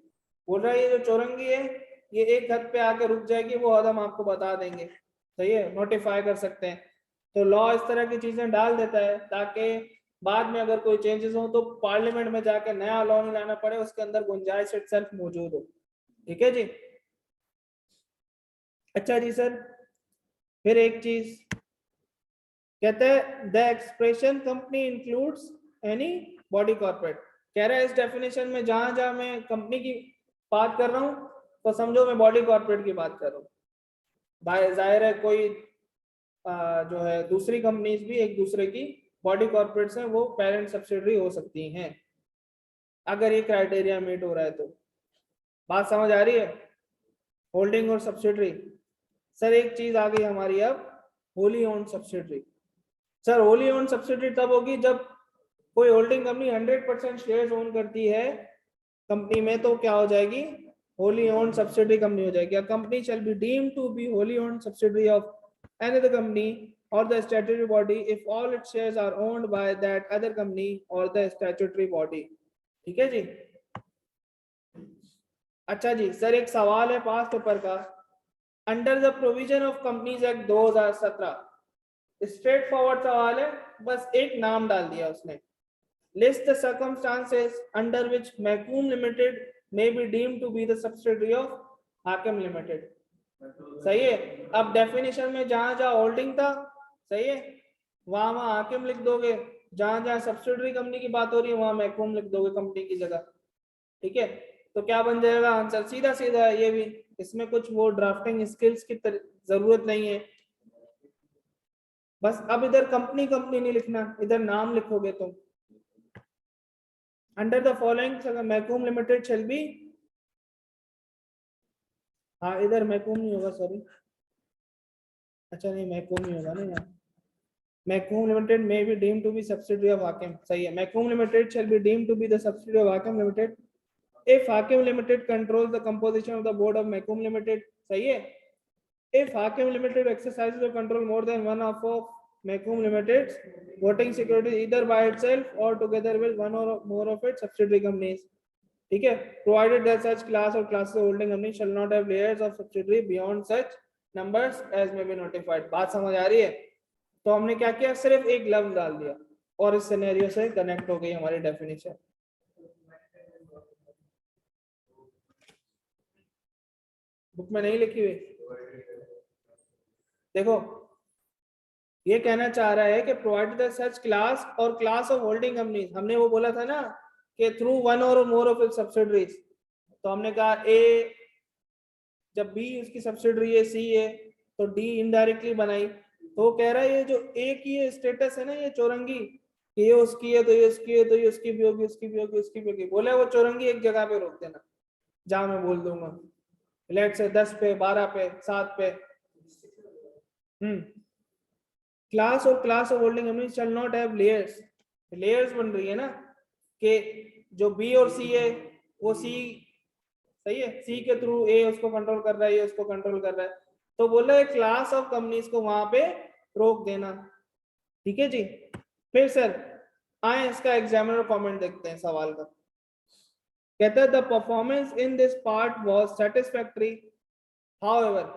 बोल रहा है ये जो चौरंगी है ये एक हद पे आके रुक जाएगी, वो हद हम आपको बता देंगे। सही है, नोटिफाई कर सकते हैं। तो लॉ इस तरह की चीजें डाल देता है ताकि बाद में अगर कोई चेंजेस हो तो पार्लियामेंट में जाके नया लॉ नहीं लाना पड़े, उसके अंदर गुंजाइश इटसेल्फ मौजूद हो। ठीक है जी। अच्छा जी सर, फिर एक चीज कहते हैं the expression company includes any body corporate. कह रहा है इस डेफिनेशन में जहां जहां मैं कंपनी की बात कर रहा हूं तो समझो मैं बॉडी कॉर्पोरेट की बात कर रहा हूँ। भाई जाहिर है कोई जो है दूसरी कंपनीज भी एक दूसरे की बॉडी कॉर्पोरेट्स हैं, वो पेरेंट सब्सिडरी हो सकती हैं अगर ये क्राइटेरिया मीट हो रहा है तो। बात समझ आ रही है? होल्डिंग और सब्सिडरी। सर एक चीज आ गई हमारी अब, Holi owned subsidiary. Sir Holi owned subsidiary तब होगी जब कोई होल्डिंग कंपनी 100% शेयर्स ओन करती है कंपनी में, तो क्या हो जाएगी, होली ओन्ड सब्सिडरी कंपनी हो जाएगी। A company shall be deemed to be wholly owned subsidiary of another company or the statutory body if all its shares are owned by that other company or the statutory body। ठीक है जी। अच्छा जी sir, एक सवाल है pass paper का, under the provision of companies act 2017, straight forward सवाल है, बस एक नाम डाल दिया उसने। List the circumstances under which मैकूम limited may be deemed to be the subsidiary of Hakim limited. सही है। अब डेफिनेशन में जहां जहां होल्डिंग था, सही है, वहां वहां हाकिम लिख दोगे, जहां जहां सब्सिडरी कंपनी की बात हो रही है वहां मैकूम लिख दोगे कंपनी की जगह। ठीक है, तो क्या बन जाएगा आंसर, सीधा सीधा है ये भी, इसमें कुछ वो ड्राफ्टिंग स्किल्स की जरूरत नहीं है। बस अब इधर कंपनी कंपनी नहीं लिखना, इधर नाम लिखोगे तुम। अंडर द फॉलोइंग मैकूम लिमिटेड शेल बी, हाँ इधर मैकूम नहीं होगा, सॉरी, अच्छा नहीं मैकूम नहीं होगा ना यहाँ। मैकूम limited may be deemed to be subsidiary of Hakim, सही है। मैकूम limited shall be deemed to be the subsidiary of Hakim Limited if Hakim Limited controls the composition of the board of Macum Limited, सही है। If Hakim Limited exercises or control more than one of Macum Limited's voting securities either by itself or together with one or more of its subsidiary companies, ठीक है, provided that such class or classes of holding company shall not have layers of subsidiary beyond such numbers as may be notified। बात समझ आ रही है? तो हमने क्या किया, सिर्फ एक लफ्ज डाल दिया और इस सिनेरियो से कनेक्ट हो गई हमारी डेफिनेशन। बुक में नहीं लिखी हुई, देखो ये कहना चाह रहा है कि प्रोवाइडेड द सच क्लास और क्लास ऑफ होल्डिंग कंपनीज, हमने वो बोला था ना कि थ्रू वन और मोर ऑफ इट्स सब्सिडरीज, तो हमने कहा ए, जब बी उसकी सब्सिडरी है, सी है, तो डी इनडायरेक्टली बनाई। तो वो कह रहा है ये जो ए की ये स्टेटस है ना, ये चौरंगी, ये उसकी है तो ये उसकी है तो ये उसकी भी होगी, उसकी भी होगी, उसकी भी होगी। बोला वो चौरंगी एक जगह पे रोक देना, जहां मैं बोल दूंगा लेट से 10 पे, 12 पे, 7 पे। क्लास और class of holding company shall not have layers, layers बन रही है ना कि जो बी और सी है वो सी, सही है, सी के थ्रू ए उसको कंट्रोल कर रहा है, ये उसको कंट्रोल कर रहा है, तो बोल रहा है क्लास ऑफ कंपनीज को वहां पे रोक देना। ठीक है जी। फिर सर आए इसका एग्जामिनर कमेंट देखते हैं सवाल का। कहता है the performance in this part was satisfactory, however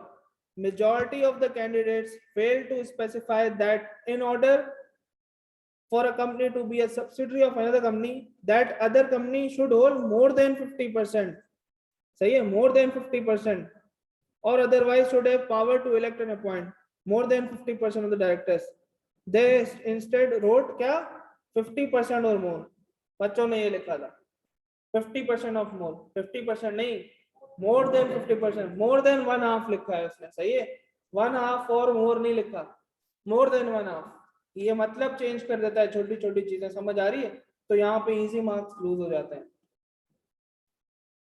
majority of the candidates failed to specify that in order for a company to be a subsidiary of another company, that other company should hold more than 50%, सही है, more than 50%, or otherwise should have power to elect and appoint more than 50% of the directors। they instead wrote क्या 50% or more, बच्चों ने ये लिखा था 50% of more, 50% नहीं more than 50%, more than 1/2 लिखा है उसने, सही है, 1/2 और मोर नहीं लिखा, मोर देन 1/2। ये मतलब चेंज कर देता है, छोटी छोटी चीजें, समझ आ रही है? तो यहाँ पे इजी मार्क्स लूज हो जाते हैं,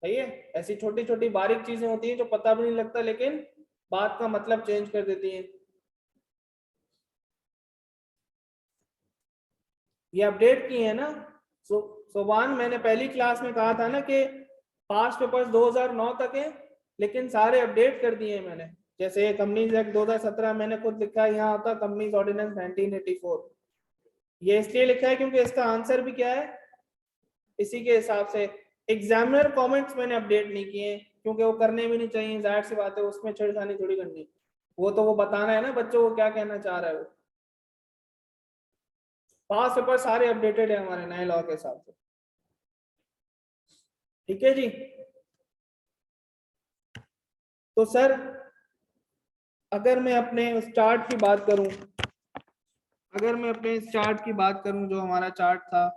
सही है। ऐसी छोटी छोटी बारीक चीजें होती हैं जो पता भी नहीं लगता, लेकिन बात का मतलब चेंज कर देती हैं। ये अपडेट की है ना। सोबान, मैंने पहली क्लास में कहा था ना कि पास्ट पेपर्स 2009 तक है, लेकिन सारे अपडेट कर दिए हैं मैंने। जैसे कंपनीज एक्ट 2017 मैंने खुद लिखा है, यहाँ होता कंपनीज ऑर्डिनेंस 1984। ये इसलिए लिखा है क्योंकि इसका आंसर भी क्या है, इसी के हिसाब से। एग्जामिनर कमेंट्स मैंने अपडेट नहीं किए क्योंकि वो करने भी नहीं चाहिए, जाहिर सी बात है, उसमें छेड़खानी थोड़ी करनी, वो तो वो बताना है ना बच्चों को क्या कहना चाह रहा है वो। पास पेपर सारे अपडेटेड है हमारे नए लॉ के हिसाब से, ठीक है जी। तो सर अगर मैं अपने उस चार्ट की बात करूं, अगर मैं अपने इस चार्ट की बात करूं जो हमारा चार्ट था,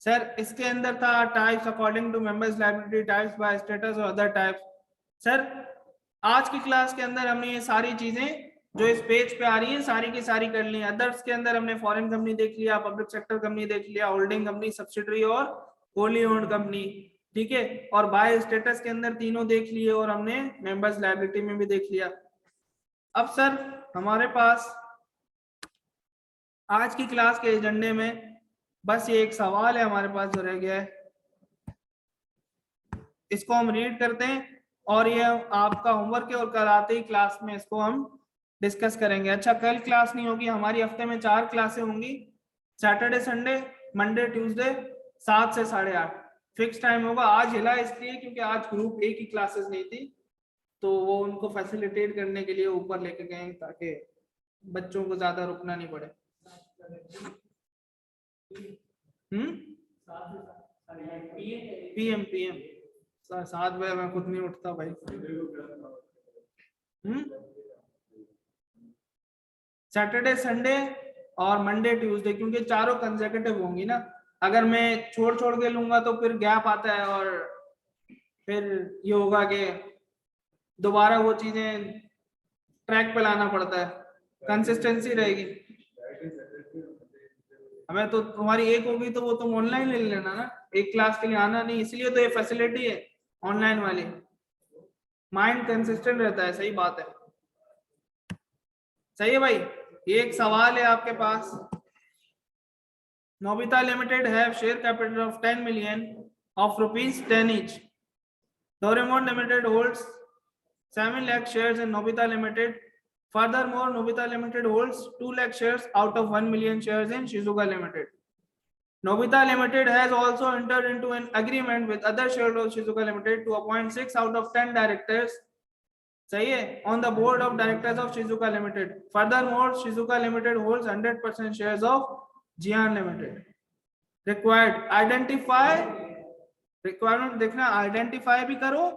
सर इसके अंदर था types according to members liability, types by status और अदर टाइप्स। सर आज की क्लास के अंदर हमने ये सारी चीजें जो इस पेज पे आ रही हैं सारी की सारी कर ली। अदर्स के अंदर हमने फॉरेन कंपनी देख लिया, पब्लिक सेक्टर कंपनी देख लिया, होल्डिंग कंपनी, सब्सिडरी और होली ओन्ड कंपनी, ठीक है। और बाय स्टेटस के अंदर तीनों देख लिए और हमने मेंबर्स लायबिलिटी में भी देख लिया। अब सर हमारे पास आज की क्लास के एजेंडे में बस ये एक सवाल है हमारे पास जो रह गया है, इसको हम रीड करते हैं और ये आपका होमवर्क है और कल आते ही क्लास में इसको हम डिस्कस करेंगे। अच्छा, कल क्लास नहीं होगी हमारी, हफ्ते में 4 क्लासें होंगी, सैटरडे संडे मंडे ट्यूसडे 7 से 8:30 फिक्स टाइम होगा। आज हिला इसलिए क्योंकि आज ग्रुप ए की क्लासेस नहीं थी, तो वो उनको फैसिलिटेट करने के लिए ऊपर लेके गए ताकि बच्चों को ज्यादा रुकना नहीं पड़े। पीएम पीएम 7 बजे मैं खुद नहीं उठता भाई। सैटरडे संडे और मंडे ट्यूसडे, क्योंकि चारों कंसेक्यूटिव होंगी ना। अगर मैं छोड़ छोड़ के लूंगा तो फिर गैप आता है और फिर ये होगा कि दोबारा वो चीजें ट्रैक पे लाना पड़ता है, कंसिस्टेंसी रहेगी। हमें तो तुम्हारी एक होगी तो वो तुम ऑनलाइन ले लेना ना, एक क्लास के लिए आना नहीं, इसलिए तो ये फैसिलिटी है ऑनलाइन वाली, माइंड कंसिस्टेंट रहता है। सही बात है, सही है भाई। ये एक सवाल है आपके पास, Nobita limited have share capital of 10 million of rupees 10 each. Doraemon Limited holds 7 lakh shares in Nobita Limited. Furthermore, Nobita Limited holds 2 lakh shares out of 1 million shares in Shizuka Limited. Nobita Limited has also entered into an agreement with other shareholders of Shizuka Limited to appoint 6 out of 10 directors, सही है, on the board of directors of Shizuka Limited. Furthermore, Shizuka Limited holds 100% shares of Jian Limited. Required identify, requirement देखना, identify भी करो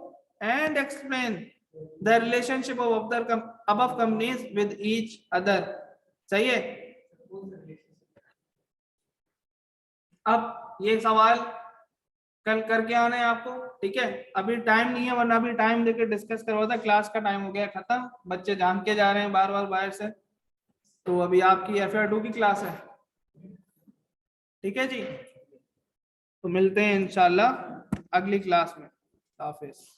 and explain the relationship of above companies with each other. सही है। अब ये सवाल कल करके आना है आपको, ठीक है। अभी टाइम नहीं है, वरना अभी टाइम देके डिस्कस करवाता, क्लास का टाइम हो गया खत्म, बच्चे जान के जा रहे हैं बार बार बाहर से। तो अभी आपकी FR2 की क्लास है, ठीक है जी। तो मिलते हैं इंशाल्लाह अगली क्लास में। हाफिज।